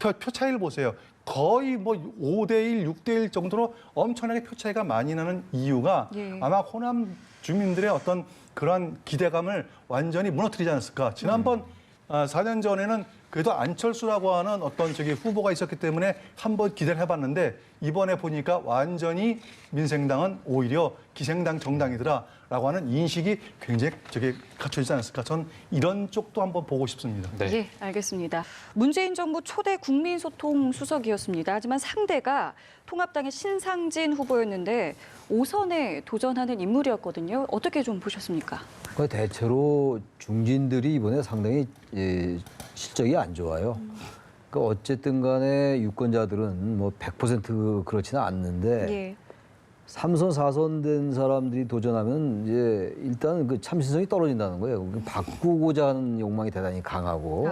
표 차이를 보세요. 거의 뭐 5대1, 6대1 정도로 엄청나게 표 차이가 많이 나는 이유가 예. 아마 호남 주민들의 어떤 그런 기대감을 완전히 무너뜨리지 않았을까. 지난번 4년 전에는 그래도 안철수라고 하는 어떤 저기 후보가 있었기 때문에 한번 기대를 해봤는데 이번에 보니까 완전히 민생당은 오히려 기생당 정당이더라라고 하는 인식이 굉장히 저기 갖춰지지 않았을까. 전 이런 쪽도 한번 보고 싶습니다. 네. 예, 알겠습니다. 문재인 정부 초대 국민소통 수석이었습니다. 하지만 상대가 통합당의 신상진 후보였는데 5선에 도전하는 인물이었거든요. 어떻게 좀 보셨습니까? 그 대체로 중진들이 이번에 상당히 실적이 안 좋아요. 그러니까 어쨌든 간에 유권자들은 뭐 100% 그렇지는 않는데 예. 3선, 4선 된 사람들이 도전하면 이제 일단 그 참신성이 떨어진다는 거예요. 바꾸고자 하는 욕망이 대단히 강하고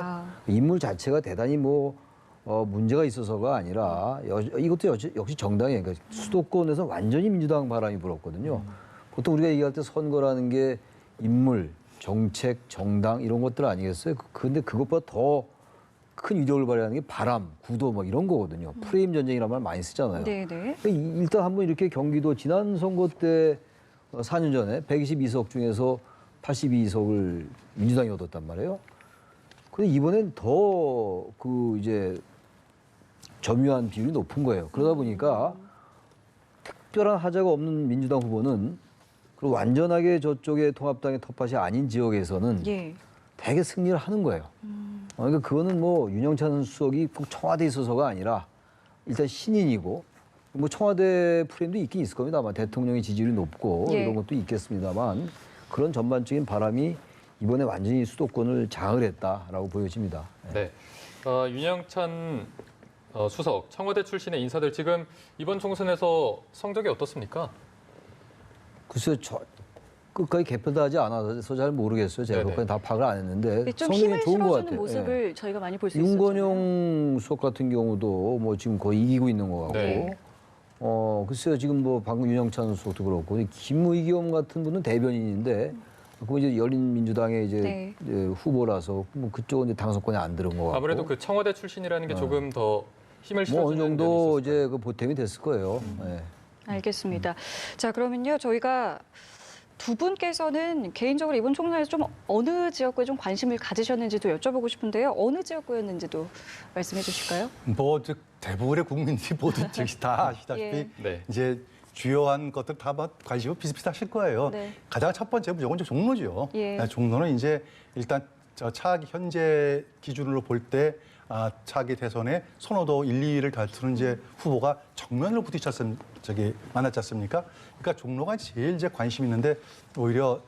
인물 자체가 대단히 뭐 문제가 있어서가 아니라 이것도 역시 정당이에요. 그러니까 수도권에서 완전히 민주당 바람이 불었거든요. 보통 우리가 얘기할 때 선거라는 게 인물, 정책, 정당 이런 것들 아니겠어요? 근데 그것보다 더 큰 위력을 발휘하는 게 바람, 구도 뭐 이런 거거든요. 프레임 전쟁이라는 말 많이 쓰잖아요. 네네. 일단 한번 이렇게 경기도 지난 선거 때 4년 전에 122석 중에서 82석을 민주당이 얻었단 말이에요. 근데 이번엔 더 그 이제 점유한 비율이 높은 거예요. 그러다 보니까 특별한 하자가 없는 민주당 후보는 그리고 완전하게 저쪽에 통합당의 텃밭이 아닌 지역에서는 예. 되게 승리를 하는 거예요. 그러니까 그거는 뭐 윤영찬 수석이 꼭 청와대에 있어서가 아니라 일단 신인이고 뭐 청와대 프레임도 있긴 있을 겁니다. 아마 대통령의 지지율이 높고 예. 이런 것도 있겠습니다만 그런 전반적인 바람이 이번에 완전히 수도권을 장을 했다라고 보여집니다. 네. 윤영찬 수석, 청와대 출신의 인사들 지금 이번 총선에서 성적이 어떻습니까? 글쎄요, 끝까지 개편도 하지 않아서 잘 모르겠어요. 제가 네네. 그것까지 다 파악을 안 했는데 좀 성능이 힘을 좋은 것 실어주는 같아요. 모습을 예. 저희가 많이 볼 수 있었잖아요. 윤건용 수석 같은 경우도 뭐 지금 거의 이기고 있는 것 같고, 네. 글쎄요 지금 뭐 방금 윤영찬 수석도 그렇고 김의겸 같은 분은 대변인인데 그거 이제 열린민주당의 이제 네. 후보라서 뭐 그쪽은 이제 당선권에 안 들은 것 같고. 아무래도 그 청와대 출신이라는 게 조금 더 힘을 뭐 어느 실어주는 면이 정도 있었을 거예요. 이제 그 보탬이 됐을 거예요. 예. 알겠습니다. 자, 그러면요. 저희가 두 분께서는 개인적으로 이번 총선에서 좀 어느 지역구에 좀 관심을 가지셨는지도 여쭤보고 싶은데요. 어느 지역구였는지도 말씀해 주실까요? 뭐 즉 대부분의 국민들이 모두 저기 다 아시다시피 예. 네. 이제 주요한 것들 다 관심이 비슷비슷하실 거예요. 네. 가장 첫 번째 무조건 종로죠. 예. 종로는 이제 일단 저 차기 현재 기준으로 볼 때 차기 대선에 선호도 1, 2위를 다투는 이제 후보가 정면으로 저기 만났지 않습니까? 그러니까 종로가 제일 이제 관심 있는데 오히려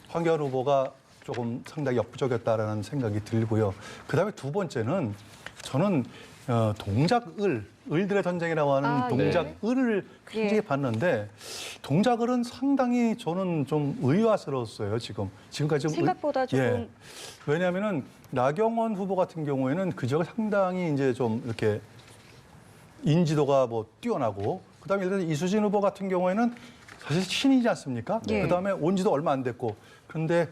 황교안 후보가 조금 상당히 역부족이었다라는 생각이 들고요. 그다음에 두 번째는 저는 동작을, 을들의 전쟁이라고 하는 네. 동작을을 굉장히 예. 봤는데 동작을은 상당히 저는 좀 의아스러웠어요. 지금까지 생각보다 조금 왜냐하면은 나경원 후보 같은 경우에는 그 지역을 상당히 이제 좀 이렇게 인지도가 뭐 뛰어나고 그다음에 예를 들어 이수진 후보 같은 경우에는 사실 신이지 않습니까? 예. 그다음에 온 지도 얼마 안 됐고 그런데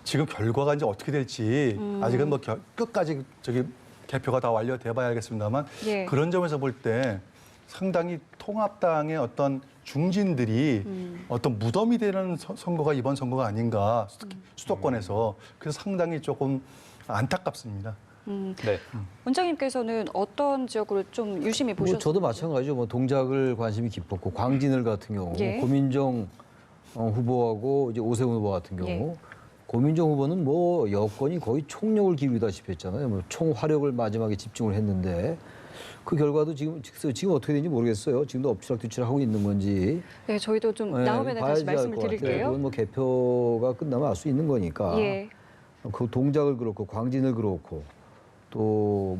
지금 결과가 이제 어떻게 될지 아직은 뭐 끝까지 저기 개표가 다 완료돼 봐야 알겠습니다만 예. 그런 점에서 볼 때 상당히 통합당의 어떤 중진들이 어떤 무덤이 되는 선거가 이번 선거가 아닌가 수도권에서 그래서 상당히 조금 안타깝습니다. 네. 원장님께서는 어떤 지역으로 좀 유심히 뭐 보셨어요? 저도 마찬가지죠. 뭐 동작을 관심이 깊었고 광진을 같은 경우 예. 고민정 후보하고 이제 오세훈 후보 같은 경우 예. 고민정 후보는 뭐 여권이 거의 총력을 기울이다시피 했잖아요. 뭐 총화력을 마지막에 집중을 했는데 그 결과도 지금 어떻게 되는지 모르겠어요. 지금도 엎치락뒤치락 하고 있는 건지. 네, 저희도 좀 예, 나오면 다시 봐야지 알 말씀을 것 같아요. 드릴게요. 그건 뭐 개표가 끝나면 알 수 있는 거니까. 예. 그 동작을 그렇고 광진을 그렇고 또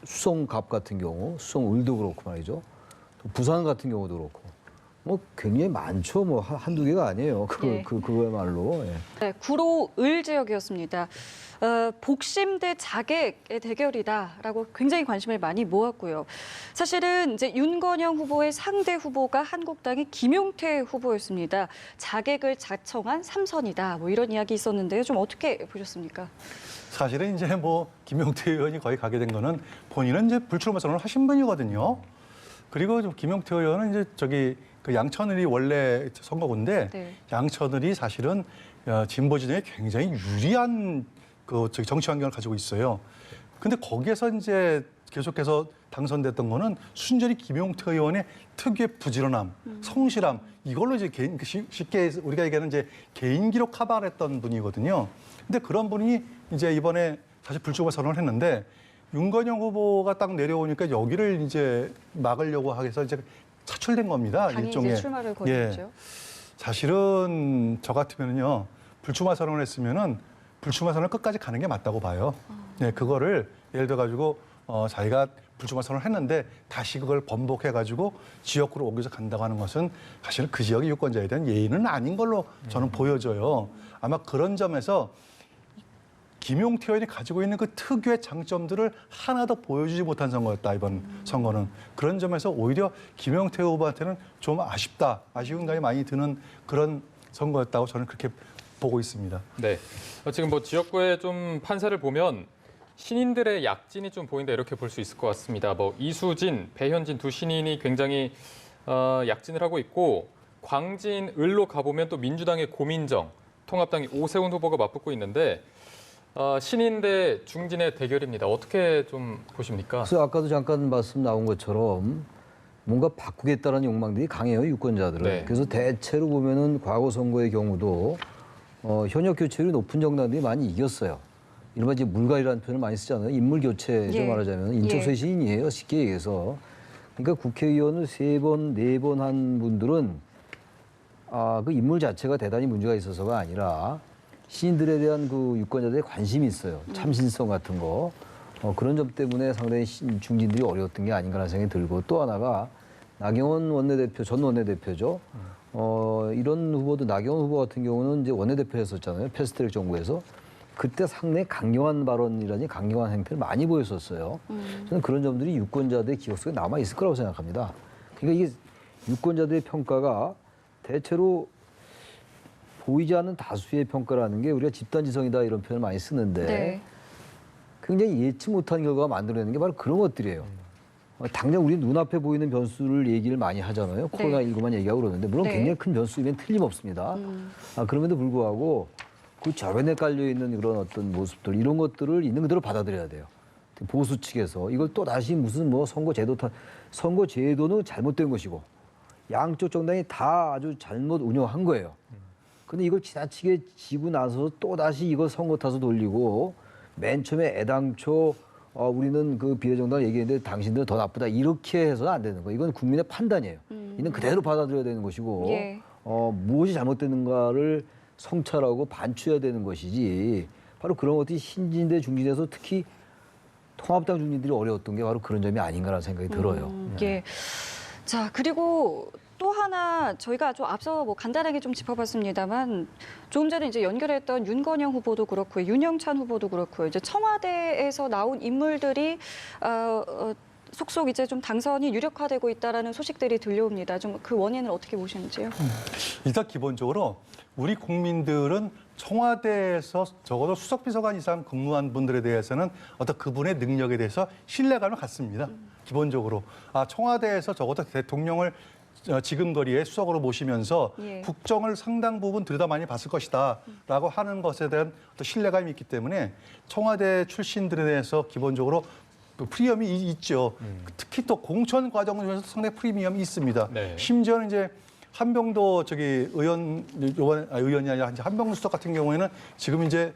수성갑 같은 경우 수성을도 그렇고 말이죠. 부산 같은 경우도 그렇고 뭐 굉장히 많죠. 뭐 한두 개가 아니에요. 예. 그거야말로. 예. 네, 구로 을 지역이었습니다. 복심 대 자객의 대결이다라고 굉장히 관심을 많이 모았고요. 사실은 이제 윤건영 후보의 상대 후보가 한국당의 김용태 후보였습니다. 자객을 자청한 삼선이다. 뭐 이런 이야기 있었는데요. 좀 어떻게 보셨습니까? 사실은 이제 뭐 김용태 의원이 거기 가게 된 거는 본인은 이제 불출마 선언을 하신 분이거든요. 그리고 김용태 의원은 이제 저기 그 양천을이 원래 선거구인데 네. 양천을이 사실은 진보 진영에 굉장히 유리한 그 저기 정치 환경을 가지고 있어요. 근데 거기에서 이제 계속해서 당선됐던 거는 순전히 김용태 의원의 특유의 부지런함, 성실함 이걸로 이제 개인 쉽게 우리가 얘기하는 이제 개인기로 커버했던 분이거든요. 근데 그런 분이 이제 이번에 사실 불출마 선언을 했는데 윤건영 후보가 딱 내려오니까 여기를 이제 막으려고 해서 이제 차출된 겁니다. 당이 일종의. 이제 출마를 거뒀죠. 예. 사실은 저 같으면은요 불출마 선언을 했으면은 불출마 선언을 끝까지 가는 게 맞다고 봐요. 네, 그거를 예를 들어 가지고 자기가 불출마 선언을 했는데 다시 그걸 번복해 가지고 지역구로 옮겨서 간다고 하는 것은 사실 그 지역의 유권자에 대한 예의는 아닌 걸로 저는 보여져요. 아마 그런 점에서 김용태 의원이 가지고 있는 그 특유의 장점들을 하나도 보여주지 못한 선거였다, 이번 선거는. 그런 점에서 오히려 김용태 후보한테는 좀 아쉬운 감이 많이 드는 그런 선거였다고 저는 그렇게 보고 있습니다. 네. 지금 뭐 지역구의 좀 판세를 보면 신인들의 약진이 좀 보인다 이렇게 볼 수 있을 것 같습니다. 뭐 이수진, 배현진 두 신인이 굉장히 약진을 하고 있고 광진, 을로 가보면 또 민주당의 고민정, 통합당의 오세훈 후보가 맞붙고 있는데 신인 대 중진의 대결입니다. 어떻게 좀 보십니까? 그래서 아까도 잠깐 말씀 나온 것처럼 뭔가 바꾸겠다는 욕망들이 강해요, 유권자들은. 네. 그래서 대체로 보면은 과거 선거의 경우도 현역 교체율이 높은 정당들이 많이 이겼어요. 이른바 이제 물갈이라는 표현을 많이 쓰잖아요. 인물 교체죠, 예. 말하자면. 인적 예. 쇄신이에요, 쉽게 얘기해서. 그러니까 국회의원을 3번, 4번 한 분들은 그 인물 자체가 대단히 문제가 있어서가 아니라 시인들에 대한 그 유권자들의 관심이 있어요. 참신성 같은 거. 그런 점 때문에 상당히 중진들이 어려웠던 게 아닌가라는 생각이 들고 또 하나가 나경원 원내대표, 전 원내대표죠. 이런 후보도 나경원 후보 같은 경우는 이제 원내대표 했었잖아요. 패스트트랙 정부에서. 그때 상당히 강경한 발언이라니 강경한 행태를 많이 보였었어요. 저는 그런 점들이 유권자들의 기억 속에 남아 있을 거라고 생각합니다. 그러니까 이게 유권자들의 평가가 대체로 보이지 않는 다수의 평가라는 게 우리가 집단지성이다 이런 표현을 많이 쓰는데 네. 굉장히 예측 못한 결과가 만들어내는 게 바로 그런 것들이에요. 당장 우리 눈앞에 보이는 변수를 얘기를 많이 하잖아요. 네. 코로나19만 얘기하고 그러는데 물론 네. 굉장히 큰 변수이면 틀림없습니다. 그럼에도 불구하고 그 저변에 깔려있는 그런 어떤 모습들 이런 것들을 있는 그대로 받아들여야 돼요. 보수 측에서 이걸 또 다시 무슨 뭐 선거제도는 잘못된 것이고 양쪽 정당이 다 아주 잘못 운영한 거예요. 근데 이걸 지나치게 지고 나서 또 다시 이걸 선거 타서 돌리고 맨 처음에 애당초 우리는 그 비례정당을 얘기했는데 당신들은 더 나쁘다 이렇게 해서는 안 되는 거예요. 이건 국민의 판단이에요. 있는 그대로 받아들여야 되는 것이고 예. 무엇이 잘못되는가를 성찰하고 반추해야 되는 것이지 바로 그런 것들이 신진대 중진에서 특히 통합당 중진들이 어려웠던 게 바로 그런 점이 아닌가라는 생각이 들어요. 예. 자, 그리고 또 하나 저희가 좀 앞서 뭐 간단하게 좀 짚어봤습니다만 조금 전에 이제 연결했던 윤건영 후보도 그렇고 윤영찬 후보도 그렇고 이제 청와대에서 나온 인물들이 속속 이제 좀 당선이 유력화되고 있다라는 소식들이 들려옵니다. 좀 그 원인을 어떻게 보시는지요? 일단 기본적으로 우리 국민들은 청와대에서 적어도 수석비서관 이상 근무한 분들에 대해서는 어떤 그분의 능력에 대해서 신뢰감을 갖습니다. 기본적으로 청와대에서 적어도 대통령을 지금 거리에 수석으로 모시면서 예. 국정을 상당 부분 들여다 많이 봤을 것이다라고 하는 것에 대한 어떤 신뢰감이 있기 때문에 청와대 출신들에 대해서 기본적으로 프리미엄이 있죠. 특히 또 공천 과정 중에서 상당히 프리미엄이 있습니다. 네. 심지어는 이제 한병도 의원이 아니라 한병도 수석 같은 경우에는 지금 이제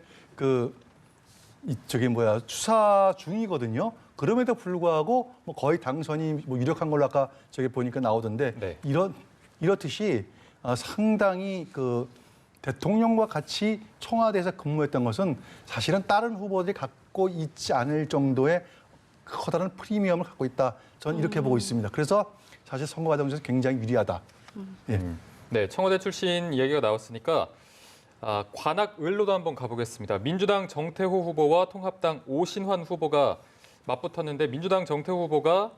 추사 중이거든요. 그럼에도 불구하고 뭐 거의 당선이 뭐 유력한 걸로 아까 보니까 나오던데 네. 이렇듯이 상당히 대통령과 같이 청와대에서 근무했던 것은 사실은 다른 후보들이 갖고 있지 않을 정도의 커다란 프리미엄을 갖고 있다. 저는 이렇게 보고 있습니다. 그래서 사실 선거 과정에서 굉장히 유리하다. 예. 네, 청와대 출신 이야기가 나왔으니까 관악을로도 한번 가보겠습니다. 민주당 정태호 후보와 통합당 오신환 후보가 맞붙었는데 민주당 정태호 후보가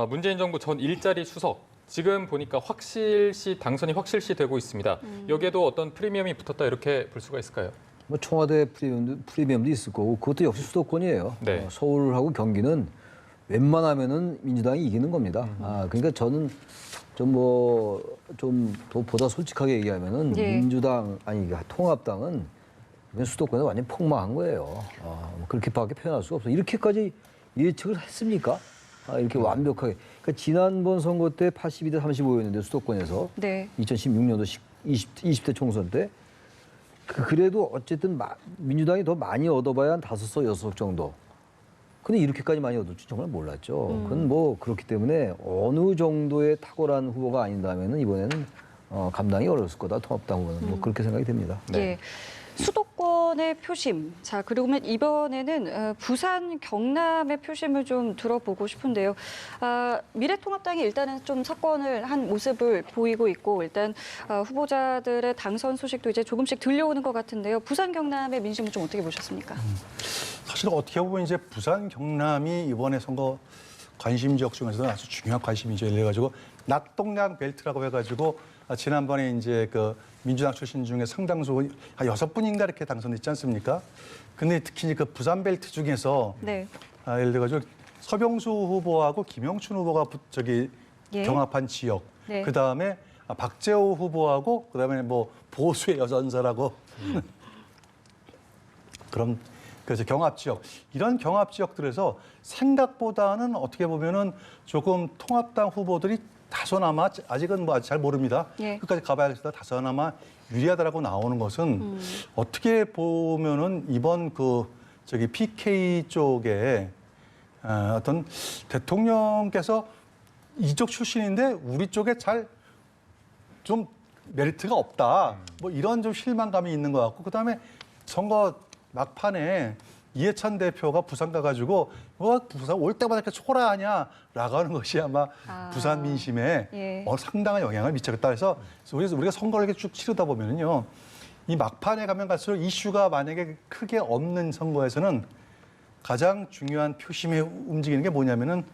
문재인 정부 전 일자리 수석, 지금 보니까 당선이 확실시 되고 있습니다. 여기에도 어떤 프리미엄이 붙었다 이렇게 볼 수가 있을까요? 뭐 청와대 프리미엄도 있을 거고 그것도 역시 수도권이에요. 네. 서울하고 경기는 웬만하면은 민주당이 이기는 겁니다. 그러니까 저는 좀 보다 솔직하게 얘기하면은 예. 민주당 통합당은 그냥 수도권에 완전 폭망한 거예요. 뭐 그렇게밖에 표현할 수가 없어. 이렇게까지 예측을 했습니까? 이렇게 완벽하게. 그러니까 지난번 선거 때 82대 35였는데 수도권에서 네. 2016년도 20대 총선 때 그래도 어쨌든 민주당이 더 많이 얻어봐야 한 5석, 6석 정도. 근데 이렇게까지 많이 얻을 줄 정말 몰랐죠. 그건 뭐 그렇기 때문에 어느 정도의 탁월한 후보가 아닌다면은 이번에는 감당이 어려웠을 거다. 통합당 후보는 뭐 그렇게 생각이 됩니다. 예. 수도권의 표심. 자, 그러면 이번에는 부산, 경남의 표심을 좀 들어보고 싶은데요. 미래통합당이 일단은 좀 석권을 한 모습을 보이고 있고 일단 후보자들의 당선 소식도 이제 조금씩 들려오는 것 같은데요. 부산, 경남의 민심은 좀 어떻게 보셨습니까? 사실 어떻게 보면 이제 부산, 경남이 이번에 선거 관심 지역 중에서는 아주 중요한 관심이죠. 이래가지고 낙동강 벨트라고 해가지고 지난번에 이제 그 민주당 출신 중에 상당수 한 6분인가 이렇게 당선됐지 않습니까? 근데 특히 이제 그 부산 벨트 중에서 네. 예를 들어가지고 서병수 후보하고 김영춘 후보가 예. 경합한 지역. 네. 그 다음에 박재호 후보하고 그 다음에 뭐 보수의 여전사라고 그런 그래서 경합 지역 이런 경합 지역들에서 생각보다는 어떻게 보면은 조금 통합당 후보들이 다소나마 아직은 뭐 잘 모릅니다. 예. 끝까지 가봐야겠다. 다소나마 유리하다라고 나오는 것은 어떻게 보면은 이번 PK 쪽에 어떤 대통령께서 이쪽 출신인데 우리 쪽에 잘 좀 메리트가 없다. 뭐 이런 좀 실망감이 있는 것 같고 그다음에 선거 막판에 이해찬 대표가 부산 가가지고 부산 올 때마다 이렇게 초라하냐라고 하는 것이 아마 부산 민심에 예. 상당한 영향을 미쳤다 해서 우리가 선거를 이렇게 쭉 치르다 보면은요 이 막판에 가면 갈수록 이슈가 만약에 크게 없는 선거에서는 가장 중요한 표심에 움직이는 게 뭐냐면은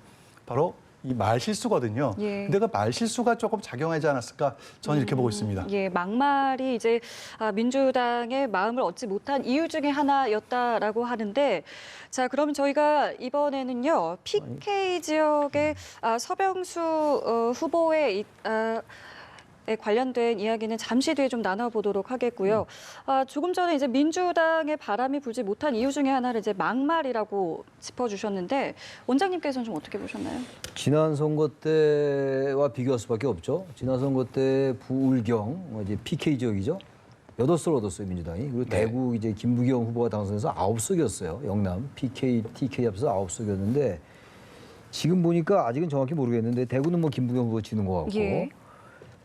바로 이 말실수거든요. 예. 근데 그 말실수가 조금 작용하지 않았을까 저는 이렇게 보고 있습니다. 예, 막말이 이제 민주당의 마음을 얻지 못한 이유 중에 하나였다라고 하는데, 자, 그럼 저희가 이번에는요 PK 지역의 서병수 후보의 관련된 이야기는 잠시 뒤에 좀 나눠보도록 하겠고요. 조금 전에 이제 민주당의 바람이 불지 못한 이유 중에 하나를 이제 막말이라고 짚어주셨는데 원장님께서는 좀 어떻게 보셨나요? 지난 선거 때와 비교할 수밖에 없죠. 지난 선거 때 부울경 이제 PK 지역이죠. 8석 얻었어요 민주당이. 그리고 대구 이제 김부겸 후보가 당선해서 9석이었어요. 영남 PK, TK 합해서 9석이었는데 지금 보니까 아직은 정확히 모르겠는데 대구는 뭐 김부겸 후보 지는 것 같고. 예.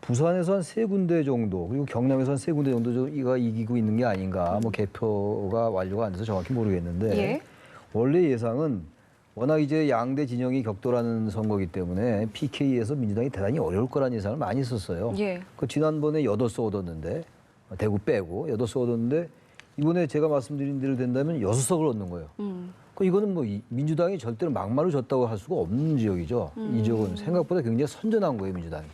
부산에서 한 3군데 정도 그리고 경남에서 한 3군데 정도가 이기고 있는 게 아닌가. 뭐 개표가 완료가 안 돼서 정확히 모르겠는데 예. 원래 예상은 워낙 이제 양대 진영이 격돌하는 선거이기 때문에 PK에서 민주당이 대단히 어려울 거라는 예상을 많이 했었어요. 예. 그 지난번에 8석 얻었는데 대구 빼고 8석 얻었는데 이번에 제가 말씀드린 대로 된다면 6석을 얻는 거예요. 그 이거는 뭐 민주당이 절대로 막말로 졌다고 할 수가 없는 지역이죠. 이 지역은 생각보다 굉장히 선전한 거예요 민주당이.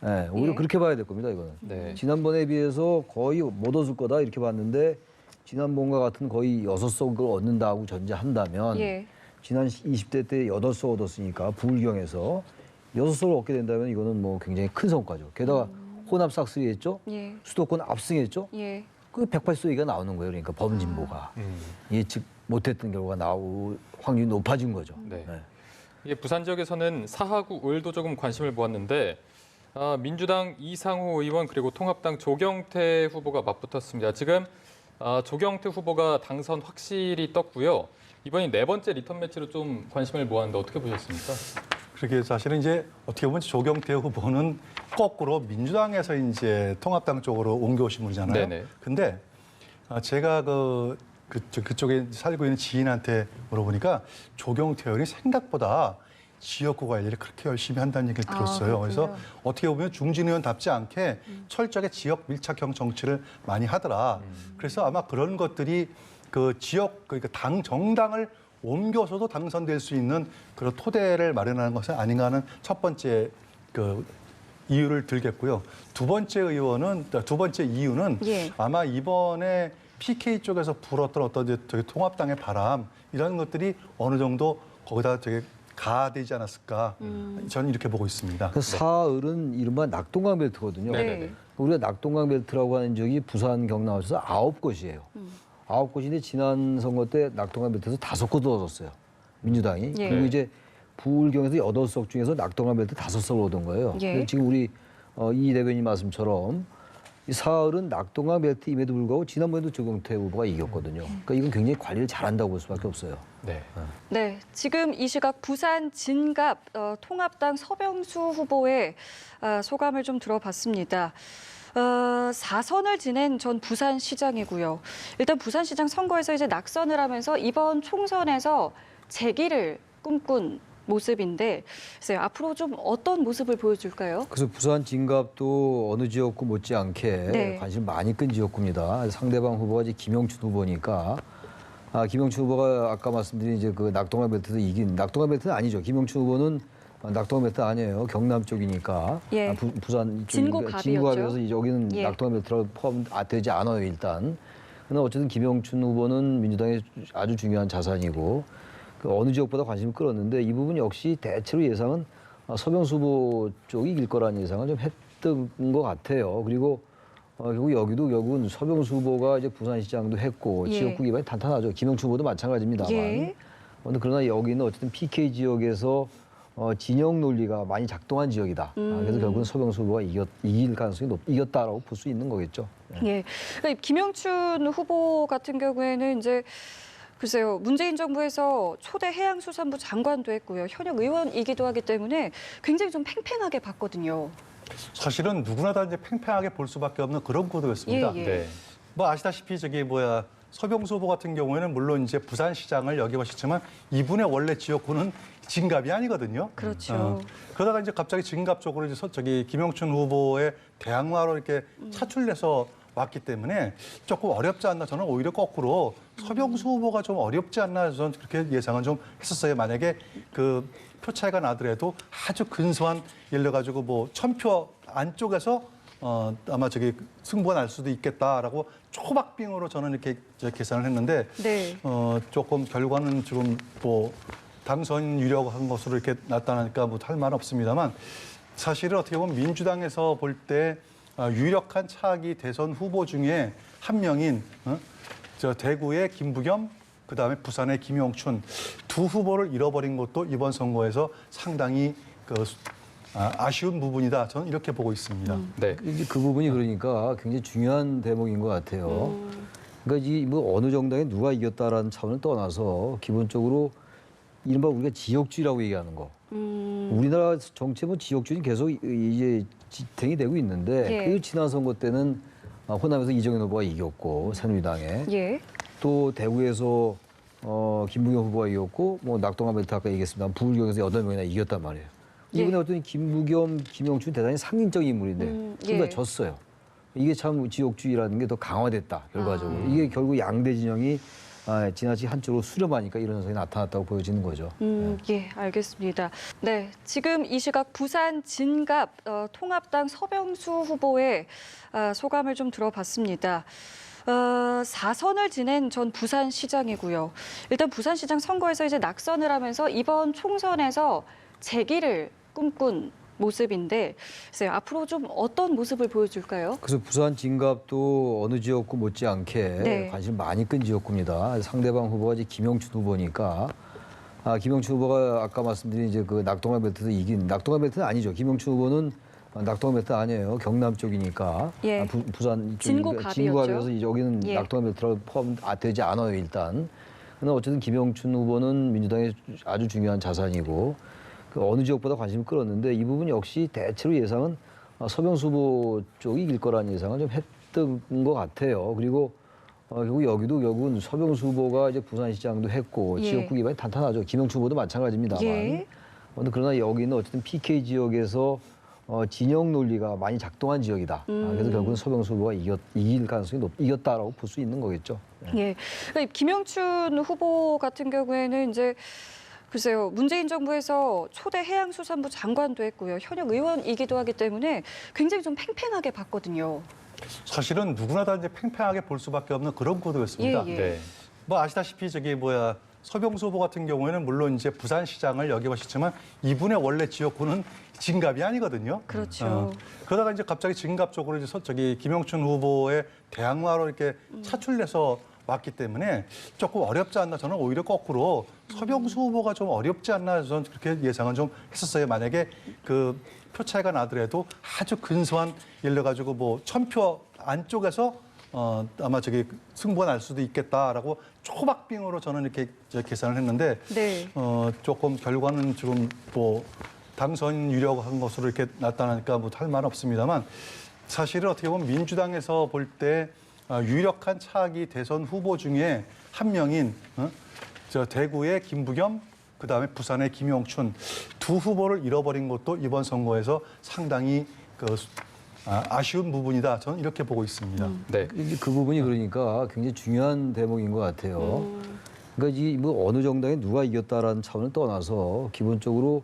네, 오히려 예. 그렇게 봐야 될 겁니다 이거는. 네. 지난번에 비해서 거의 못 얻을 거다 이렇게 봤는데 지난번과 같은 거의 6석을 얻는다고 전제한다면 예. 지난 20대 때 8석 얻었으니까 부울경에서 6석을 얻게 된다면 이거는 뭐 굉장히 큰 성과죠. 게다가 혼합 싹쓸이했죠. 예. 수도권 압승했죠. 예. 그 180석 얘기가 나오는 거예요. 그러니까 범진보가 예측 못했던 결과가 나올 확률이 높아진 거죠. 네. 이게 부산 지역에서는 사하구 을도 조금 관심을 모았는데 민주당 이상호 의원 그리고 통합당 조경태 후보가 맞붙었습니다. 지금 조경태 후보가 당선 확실히 떴고요. 이번이 4번째 리턴 매치로 좀 관심을 모았는데 어떻게 보셨습니까? 그렇게 사실은 이제 어떻게 보면 조경태 후보는 거꾸로 민주당에서 이제 통합당 쪽으로 옮겨오신 분이잖아요. 네네. 근데 제가 그쪽에 살고 있는 지인한테 물어보니까 조경태 의원이 생각보다 지역구 관리를 그렇게 열심히 한다는 얘기를 들었어요. 그렇군요. 그래서 어떻게 보면 중진 의원답지 않게 철저하게 지역 밀착형 정치를 많이 하더라. 그래서 아마 그런 것들이 그 지역 그러니까 당 정당을 옮겨서도 당선될 수 있는 그런 토대를 마련하는 것은 아닌가 하는 첫 번째 그 이유를 들겠고요. 두 번째 이유는 예. 아마 이번에 PK 쪽에서 불었던 어떤 이제 저기 통합당의 바람 이런 것들이 어느 정도 거기다 되게 가되지 않았을까 저는 이렇게 보고 있습니다. 그 사흘은 이른바 낙동강 벨트거든요. 네. 우리가 낙동강 벨트라고 하는 지역이 부산, 경남에서 9곳이에요. 9곳인데 지난 선거 때 낙동강 벨트에서 5곳 얻었어요. 민주당이. 예. 그리고 이제 부울경에서 8석 중에서 낙동강 벨트 5석을 얻은 거예요. 예. 근데 지금 우리 이 대변인 말씀처럼 이 사흘은 낙동강 벨트임에도 불구하고 지난번에도 조경태 후보가 이겼거든요. 그러니까 이건 굉장히 관리를 잘한다고 볼 수밖에 없어요. 네. 네, 지금 이 시각 부산 진갑 통합당 서병수 후보의 소감을 좀 들어봤습니다. 4선을 지낸 전 부산시장이고요. 일단 부산시장 선거에서 이제 낙선을 하면서 이번 총선에서 재기를 꿈꾼 모습인데 글쎄요, 앞으로 좀 어떤 모습을 보여줄까요? 그래서 부산 진갑도 어느 지역구 못지않게 네. 관심 많이 끈 지역구입니다. 상대방 후보가 이제 김영춘 후보니까 김영춘 후보가 아까 말씀드린 이제 그 낙동강 벨트에서 이긴 낙동강 벨트는 아니죠. 김영춘 후보는 낙동강 벨트 아니에요. 경남 쪽이니까 예. 부산 진구갑이었죠. 진구갑이어서 여기는 예. 낙동강 벨트로 포함되지 않아요 일단. 그러나 어쨌든 김영춘 후보는 민주당의 아주 중요한 자산이고 그 어느 지역보다 관심을 끌었는데 이 부분 역시 대체로 예상은 서병수 후보 쪽이 이길 거라는 예상을 좀 했던 것 같아요. 그리고 결국 여기도 결국은 서병수 후보가 이제 부산시장도 했고 예. 지역구 기반이 탄탄하죠. 김영춘 후보도 마찬가지입니다만. 예. 그러나 여기는 어쨌든 PK 지역에서 진영 논리가 많이 작동한 지역이다. 그래서 결국은 서병수 후보가 이길 가능성이 이겼다라고 볼 수 있는 거겠죠. 예. 그러니까 김영춘 후보 같은 경우에는 이제 글쎄요, 문재인 정부에서 초대 해양수산부 장관도 했고요. 현역 의원이기도 하기 때문에 굉장히 좀 팽팽하게 봤거든요. 사실은 누구나 다 이제 팽팽하게 볼 수밖에 없는 그런 구도였습니다. 예, 예. 네. 뭐 아시다시피 서병수 후보 같은 경우에는 물론 이제 부산시장을 역임하셨지만 이분의 원래 지역구는 진갑이 아니거든요. 그렇죠. 그러다가 이제 갑자기 진갑 쪽으로 이제 김영춘 후보의 대항마로 이렇게 차출돼서 왔기 때문에 조금 어렵지 않나 저는 오히려 거꾸로 서병수 후보가 좀 어렵지 않나 저는 그렇게 예상은 좀 했었어요. 만약에 그 표 차이가 나더라도 아주 근소한 예를 들어 가지고 뭐 1000표 안쪽에서 아마 승부가 날 수도 있겠다라고 초박빙으로 저는 이렇게 계산을 했는데 네. 조금 결과는 지금 뭐 당선 유력한 것으로 이렇게 나타나니까 뭐 할 말은 없습니다만 사실은 어떻게 보면 민주당에서 볼 때 유력한 차기 대선 후보 중에 한 명인 대구의 김부겸 그다음에 부산의 김영춘 두 후보를 잃어버린 것도 이번 선거에서 상당히 아쉬운 부분이다. 저는 이렇게 보고 있습니다. 네. 이제 그 부분이 그러니까 굉장히 중요한 대목인 것 같아요. 그러니까 뭐 어느 정당에 누가 이겼다라는 차원을 떠나서 기본적으로 이른바 우리가 지역주의라고 얘기하는 거. 우리나라 정치에 뭐 지역주의는 계속 이제 지탱이 되고 있는데 예. 그 지난 선거 때는 호남에서 이정현 후보가 이겼고 새누리당에 예. 또 대구에서 김부겸 후보가 이겼고 뭐 낙동강 벨트 아까 얘기했습니다. 부울경에서 8명이나 이겼단 말이에요. 이번에 예. 어떤 김부겸, 김영춘 대단히 상징적인 인물인데 그러니까 예. 졌어요. 이게 참 지역주의라는 게 더 강화됐다 결과적으로. 이게 결국 양대 진영이 지나치게 한쪽으로 수렴하니까 이런 현상이 나타났다고 보여지는 거죠. 예, 알겠습니다. 네, 지금 이 시각 부산 진갑 통합당 서병수 후보의 소감을 좀 들어봤습니다. 4선을 지낸 전 부산시장이고요. 일단 부산시장 선거에서 이제 낙선을 하면서 이번 총선에서 재기를 꿈꾼 모습인데 글쎄요, 앞으로 좀 어떤 모습을 보여줄까요? 그래서 부산 진갑도 어느 지역구 못지않게 네. 관심 많이 끈 지역구입니다. 상대방 후보가 이제 김영춘 후보니까 김영춘 후보가 아까 말씀드린 이제 그 낙동강 벨트에서 이긴 낙동강 벨트는 아니죠. 김영춘 후보는 낙동강 벨트 아니에요. 경남 쪽이니까 예. 부산 진구갑이었죠. 진구갑이어서 여기는 예. 낙동강 벨트로 포함되지 않아요 일단. 그러나 어쨌든 김영춘 후보는 민주당의 아주 중요한 자산이고 그 어느 지역보다 관심을 끌었는데 이 부분 역시 대체로 예상은 서병수 후보 쪽이 이길 거라는 예상을 좀 했던 것 같아요. 그리고 결국 여기도 결국은 서병수 후보가 이제 부산시장도 했고 예. 지역구 기반이 탄탄하죠. 김영춘 후보도 마찬가지입니다만. 예. 그러나 여기는 어쨌든 PK 지역에서 진영 논리가 많이 작동한 지역이다. 그래서 결국은 서병수 후보가 이길 가능성이 이겼다라고 볼 수 있는 거겠죠. 예. 그러니까 김영춘 후보 같은 경우에는 이제 글쎄요, 문재인 정부에서 초대 해양수산부 장관도 했고요. 현역 의원이기도 하기 때문에 굉장히 좀 팽팽하게 봤거든요. 사실은 누구나 다 이제 팽팽하게 볼 수밖에 없는 그런 구도였습니다. 예, 예. 네. 뭐 아시다시피 서병수 후보 같은 경우에는 물론 이제 부산시장을 역임하셨지만 이분의 원래 지역구는 진갑이 아니거든요. 그렇죠. 그러다가 이제 갑자기 진갑 쪽으로 이제 김영춘 후보의 대항마로 이렇게 차출돼서 왔기 때문에 조금 어렵지 않나. 저는 오히려 거꾸로 서병수 후보가 좀 어렵지 않나 저는 그렇게 예상은 좀 했었어요. 만약에 그 표 차이가 나더라도 아주 근소한 예를 들어가지고 뭐 1000표 안쪽에서 아마 승부가 날 수도 있겠다라고 초박빙으로 저는 이렇게 계산을 했는데 네. 조금 결과는 지금 뭐 당선 유력한 것으로 이렇게 나타나니까 뭐 할 말 없습니다만 사실은 어떻게 보면 민주당에서 볼 때 유력한 차기 대선 후보 중에 한 명인 대구의 김부겸 그다음에 부산의 김영춘 두 후보를 잃어버린 것도 이번 선거에서 상당히 아쉬운 부분이다. 저는 이렇게 보고 있습니다. 네. 그 부분이 그러니까 굉장히 중요한 대목인 것 같아요. 그러니까 뭐 어느 정당에 누가 이겼다라는 차원을 떠나서 기본적으로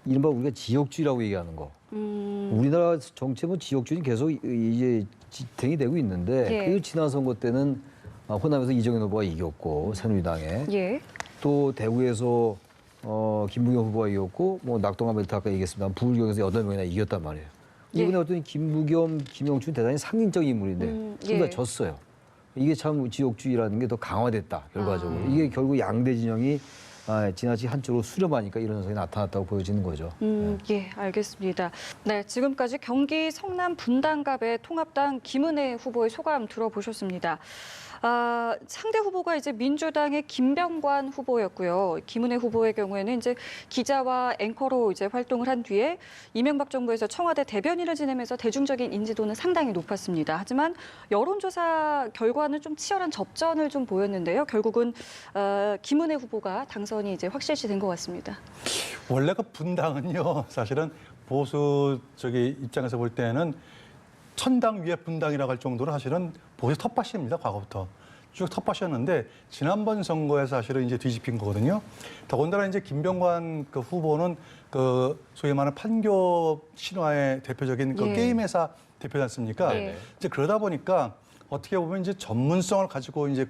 이른바 우리가 지역주의라고 얘기하는 거. 우리나라 정치 뭐 지역주의는 계속 이제 지탱이 되고 있는데 예. 그 지난 선거 때는 호남에서 이정현 후보가 이겼고 새누리당에 예. 또 대구에서 김부겸 후보가 이겼고 뭐 낙동강 벨트 아까 얘기했습니다. 부울경에서 8명이나 이겼단 말이에요. 이번에 예. 어떤 김부겸, 김영춘 대단히 상징적인 인물인데 둘 다 예. 졌어요. 이게 참 지역주의라는 게 더 강화됐다 결과적으로. 이게 결국 양대 진영이 지나치게 한쪽으로 수렴하니까 이런 현상이 나타났다고 보여지는 거죠. 예, 알겠습니다. 네, 지금까지 경기 성남 분당갑의 통합당 김은혜 후보의 소감 들어보셨습니다. 상대 후보가 이제 민주당의 김병관 후보였고요. 김은혜 후보의 경우에는 이제 기자와 앵커로 이제 활동을 한 뒤에 이명박 정부에서 청와대 대변인을 지내면서 대중적인 인지도는 상당히 높았습니다. 하지만 여론조사 결과는 좀 치열한 접전을 좀 보였는데요. 결국은 김은혜 후보가 당선이 이제 확실시 된 것 같습니다. 원래 그 분당은요, 사실은 보수 입장에서 볼 때는 천당 위에 분당이라고 할 정도로 사실은 보수 텃밭입니다, 과거부터. 쭉 텃밭이었는데 지난번 선거에 사실은 이제 뒤집힌 거거든요. 더군다나 이제 김병관 그 후보는 그 소위 말하는 판교 신화의 대표적인 그 예. 게임 회사 대표지 않습니까? 네네. 이제 그러다 보니까 어떻게 보면 이제 전문성을 가지고 이제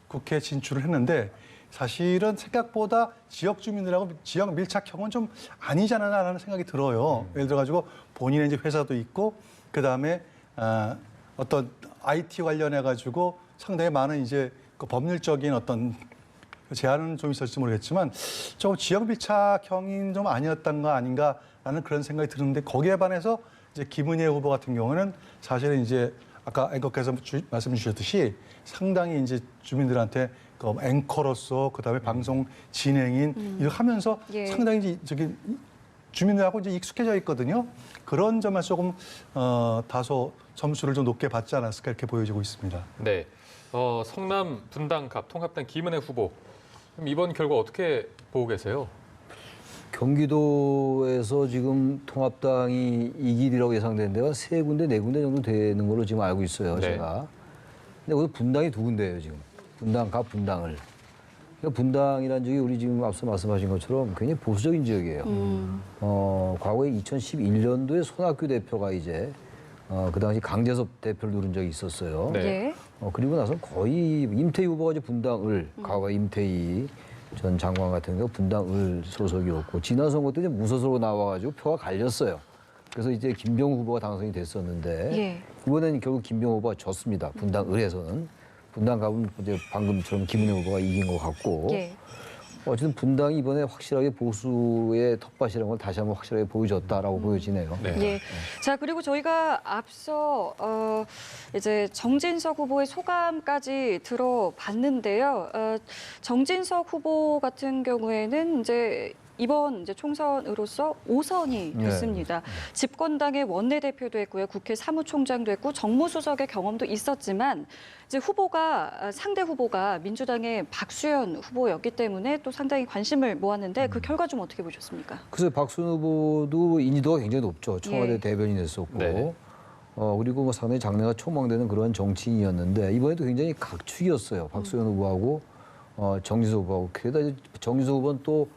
국회에 진출을 했는데 사실은 생각보다 지역 주민들하고 지역 밀착형은 좀 아니지 않나라는 생각이 들어요. 예를 들어가지고 본인의 이제 회사도 있고 그 다음에 어떤 IT 관련해 가지고 상당히 많은 이제 그 법률적인 어떤 제한은 좀 있었을지 모르겠지만 좀 지역 밀착형인 좀 아니었던 거 아닌가라는 그런 생각이 드는데 거기에 반해서 이제 김은혜 후보 같은 경우는 사실은 이제 아까 앵커께서 말씀 주셨듯이 상당히 이제 주민들한테 그 앵커로서 그다음에 방송 진행인 이렇게 하면서 예. 상당히 이제 주민들하고 이제 익숙해져 있거든요. 그런 점에서 조금 다소 점수를 좀 높게 받지 않았을까 이렇게 보여지고 있습니다. 네. 성남 분당갑 통합당 김은혜 후보. 그럼 이번 결과 어떻게 보고 계세요? 경기도에서 지금 통합당이 이길이라고 예상되는 데가 3군데, 4군데 정도 되는 걸로 지금 알고 있어요, 네. 제가. 근데 오늘 분당이 2군데예요, 지금. 분당갑 분당을. 그러니까 분당이라는 지역이 우리 지금 앞서 말씀하신 것처럼 굉장히 보수적인 지역이에요. 과거에 2011년도에 손학규 대표가 이제 그 당시 강재섭 대표를 누른 적이 있었어요. 네. 예. 그리고 나서 거의 임태희 후보가 이제 분당을 과거 임태희 전 장관 같은 경우 분당을 소속이었고 지난 선거 때 이제 무소속으로 나와가지고 표가 갈렸어요. 그래서 이제 김병 후보가 당선이 됐었는데 예. 이번에는 결국 김병 후보가 졌습니다. 분당을에서는 분당 가면 이제 방금처럼 김은혜 후보가 이긴 것 같고 예. 어쨌든 분당이 이번에 확실하게 보수의 텃밭이라는 걸 다시 한번 확실하게 보여줬다라고 보여지네요. 네. 예. 자, 그리고 저희가 앞서 이제 정진석 후보의 소감까지 들어봤는데요. 정진석 후보 같은 경우에는 이제 이번 이제 총선으로서 5선이 네. 됐습니다. 집권당의 원내대표도 했고요, 국회 사무총장도 했고 정무수석의 경험도 있었지만 이제 상대 후보가 민주당의 박수현 후보였기 때문에 또 상당히 관심을 모았는데 그 결과 좀 어떻게 보셨습니까? 그래서 박수현 후보도 인지도가 굉장히 높죠. 청와대 예. 대변인 했었고. 네. 그리고 뭐 상당히 장래가 촉망되는 그런 정치인이었는데 이번에도 굉장히 각축이었어요. 박수현 후보하고 정진석 후보하고. 게다가 이제 정진석 후보는 또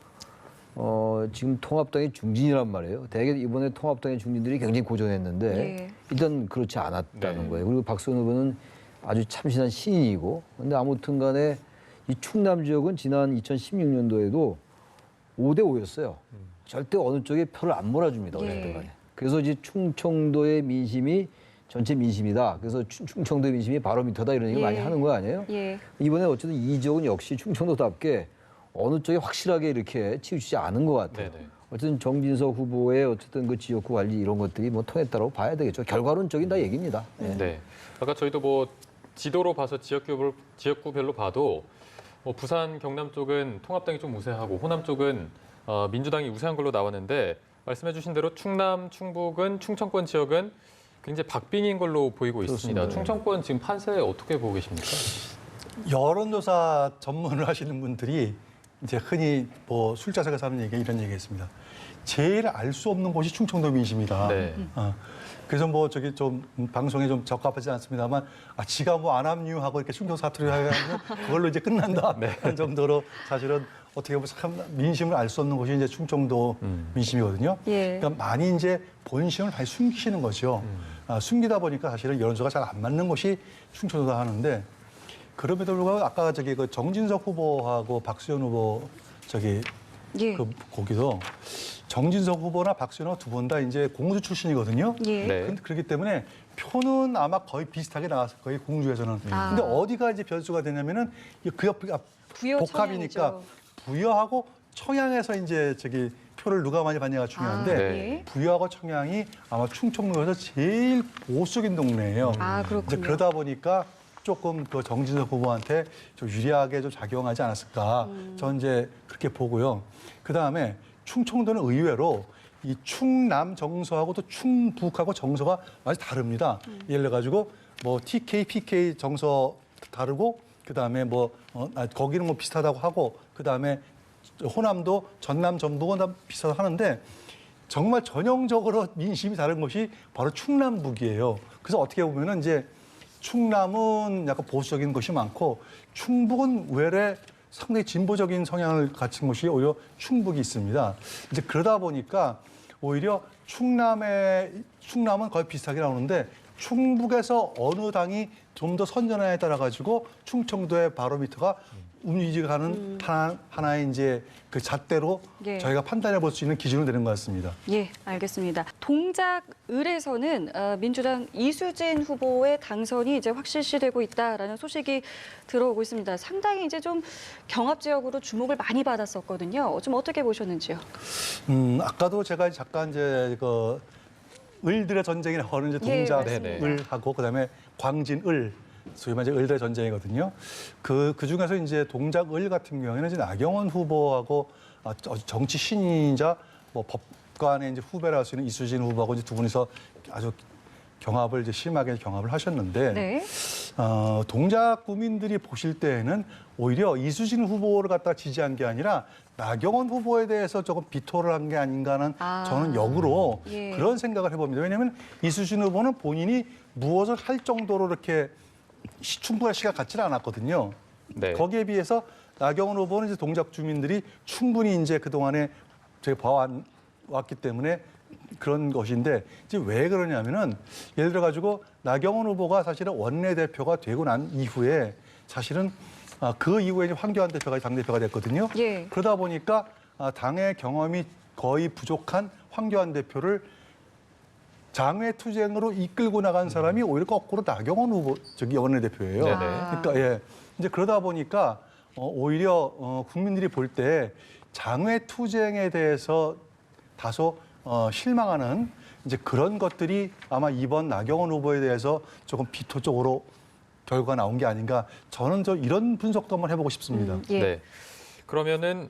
지금 통합당의 중진이란 말이에요. 대개 이번에 통합당의 중진들이 굉장히 고전했는데 예. 일단 그렇지 않았다는 네. 거예요. 그리고 박수현 후보는 아주 참신한 신인이고. 근데 아무튼 간에 이 충남 지역은 지난 2016년도에도 5대 5였어요. 절대 어느 쪽에 표를 안 몰아줍니다. 예. 어쨌든 간에. 그래서 이제 충청도의 민심이 전체 민심이다. 그래서 충청도의 민심이 바로미터다 이런 얘기 예. 많이 하는 거 아니에요? 예. 이번에 어쨌든 이 지역은 역시 충청도답게 어느 쪽에 확실하게 이렇게 치우치지 않은 것 같아요. 네네. 어쨌든 정진석 후보의 어쨌든 그 지역구 관리 이런 것들이 뭐 통했다고 봐야 되겠죠. 결과론적인 다 얘기입니다. 예. 네. 아까 저희도 뭐 지도로 봐서 지역구별로 봐도 뭐 부산, 경남 쪽은 통합당이 좀 우세하고 호남 쪽은 민주당이 우세한 걸로 나왔는데 말씀해주신 대로 충남, 충북은 충청권 지역은 굉장히 박빙인 걸로 보이고 있습니다. 그렇습니다. 충청권 지금 판세 어떻게 보고 계십니까? 여론조사 전문을 하시는 분들이 이제 흔히 뭐 술자석에서 하는 얘기 이런 얘기했습니다. 제일 알 수 없는 곳이 충청도 민심이다. 네. 그래서 뭐 저기 좀 방송에 좀 적합하지 않습니다만 지가 뭐 안압류하고 이렇게 충청 사투리를 하면 그걸로 이제 끝난다 하는 정도로 사실은 어떻게 보면 참 민심을 알 수 없는 곳이 이제 충청도 민심이거든요. 예. 그러니까 많이 이제 본심을 많이 숨기시는 거죠. 숨기다 보니까 사실은 여론조가 잘 안 맞는 곳이 충청도다 하는데 그럼에도 불구하고 아까 저기 그 정진석 후보하고 박수현 후보 저기 예. 거기도 정진석 후보나 박수현 후보 두 분 다 이제 공주 출신이거든요. 예. 네. 그렇기 때문에 표는 아마 거의 비슷하게 나왔을 거예요, 공주에서는. 아. 근데 어디가 이제 변수가 되냐면은 그 옆 부여 복합이니까 청양이죠. 부여하고 청양에서 이제 저기 표를 누가 많이 받냐가 중요한데 네. 부여하고 청양이 아마 충청도에서 제일 보수적인 동네예요. 아, 이제 그렇군요. 그러다 보니까 조금 그 정진석 후보한테 좀 유리하게 좀 작용하지 않았을까. 저는 이제 그렇게 보고요. 그 다음에 충청도는 의외로 이 충남 정서하고 또 충북하고 정서가 완전히 다릅니다. 예를 들어 가지고 뭐 TK, PK 정서 다르고 그 다음에 뭐 거기는 뭐 비슷하다고 하고 그 다음에 호남도 전남, 전북은 다 비슷하다고 하는데 정말 전형적으로 민심이 다른 것이 바로 충남북이에요. 그래서 어떻게 보면은 이제 충남은 약간 보수적인 것이 많고 충북은 외래 상당히 진보적인 성향을 갖춘 곳이 오히려 충북이 있습니다. 이제 그러다 보니까 오히려 충남은 거의 비슷하게 나오는데 충북에서 어느 당이 좀 더 선전하냐에 따라 가지고 충청도의 바로미터가 움직여가는 하나의 이제 그 잣대로 예. 저희가 판단해 볼 수 있는 기준이 되는 것 같습니다. 예, 알겠습니다. 동작을에서는 민주당 이수진 후보의 당선이 이제 확실시되고 있다라는 소식이 들어오고 있습니다. 상당히 이제 좀 경합 지역으로 주목을 많이 받았었거든요. 좀 어떻게 보셨는지요? 아까도 제가 잠깐 이제 그 을들의 전쟁이라고 하는 이제 예, 동작을하고 그다음에 광진을 소위 말해 을들의 전쟁이거든요. 그 중에서 이제 동작을 같은 경우에는 이제 나경원 후보하고 정치 신인이자 뭐 법관의 이제 후배라 할 수 있는 이수진 후보하고 이제 두 분이서 아주 경합을 이제 심하게 경합을 하셨는데 네. 동작 구민들이 보실 때에는 오히려 이수진 후보를 갖다 지지한 게 아니라 나경원 후보에 대해서 조금 비토를 한 게 아닌가 하는 저는 역으로 예. 그런 생각을 해봅니다. 왜냐하면 이수진 후보는 본인이 무엇을 할 정도로 이렇게 충분한 시간 갖지는 않았거든요. 네. 거기에 비해서 나경원 후보는 이제 동작 주민들이 충분히 이제 그동안에 저희 봐왔기 때문에 그런 것인데 이제 왜 그러냐면은 예를 들어 가지고 나경원 후보가 사실은 원내대표가 되고 난 이후에 사실은 그 이후에 이제 황교안 대표가 당대표가 됐거든요. 예. 그러다 보니까 당의 경험이 거의 부족한 황교안 대표를 장외 투쟁으로 이끌고 나간 사람이 오히려 거꾸로 나경원 후보 원내대표예요. 네네. 그러니까 예. 이제 그러다 보니까 오히려 국민들이 볼 때 장외 투쟁에 대해서 다소 실망하는 이제 그런 것들이 아마 이번 나경원 후보에 대해서 조금 비토 쪽으로 결과가 나온 게 아닌가. 저는 이런 분석도 한번 해보고 싶습니다. 예. 네. 그러면은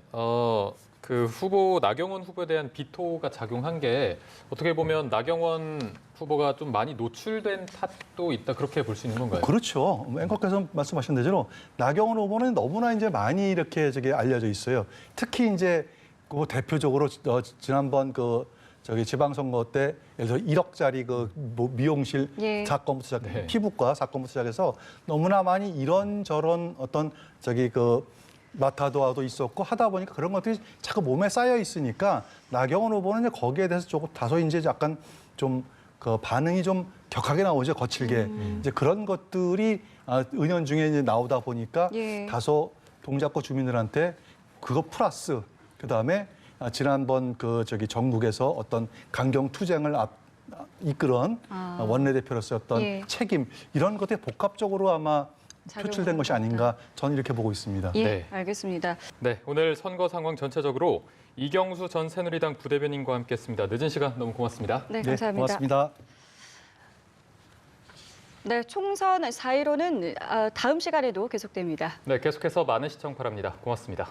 그 후보 나경원 후보에 대한 비토가 작용한 게 어떻게 보면 나경원 후보가 좀 많이 노출된 탓도 있다 그렇게 볼 수 있는 건가요? 그렇죠. 앵커께서 말씀하신 대로 나경원 후보는 너무나 이제 많이 이렇게 알려져 있어요. 특히 이제 그 대표적으로 지난번 지방선거 때 예를 들어 1억짜리 미용실 예. 사건부터 시작, 네. 피부과 사건부터 시작해서 너무나 많이 이런저런 어떤 마타도아도 있었고 하다 보니까 그런 것들이 자꾸 몸에 쌓여 있으니까 나경원 후보는 이제 거기에 대해서 조금 다소 이제 약간 좀 반응이 좀 격하게 나오죠, 거칠게. 이제 그런 것들이 은연중에 이제 나오다 보니까 예. 다소 동작구 주민들한테 그거 플러스 그다음에 지난번 전국에서 어떤 강경 투쟁을 이끌은 원내대표로서 어떤 예. 책임 이런 것들이 복합적으로 아마 표출된 것이 아닌가 저는 이렇게 보고 있습니다. 예, 네. 알겠습니다. 네, 오늘 선거 상황 전체적으로 이경수 전 새누리당 부대변인과 함께했습니다. 늦은 시간 너무 고맙습니다. 네, 네, 감사합니다. 고맙습니다. 네, 총선 4.15는 다음 시간에도 계속됩니다. 네, 계속해서 많은 시청 바랍니다. 고맙습니다.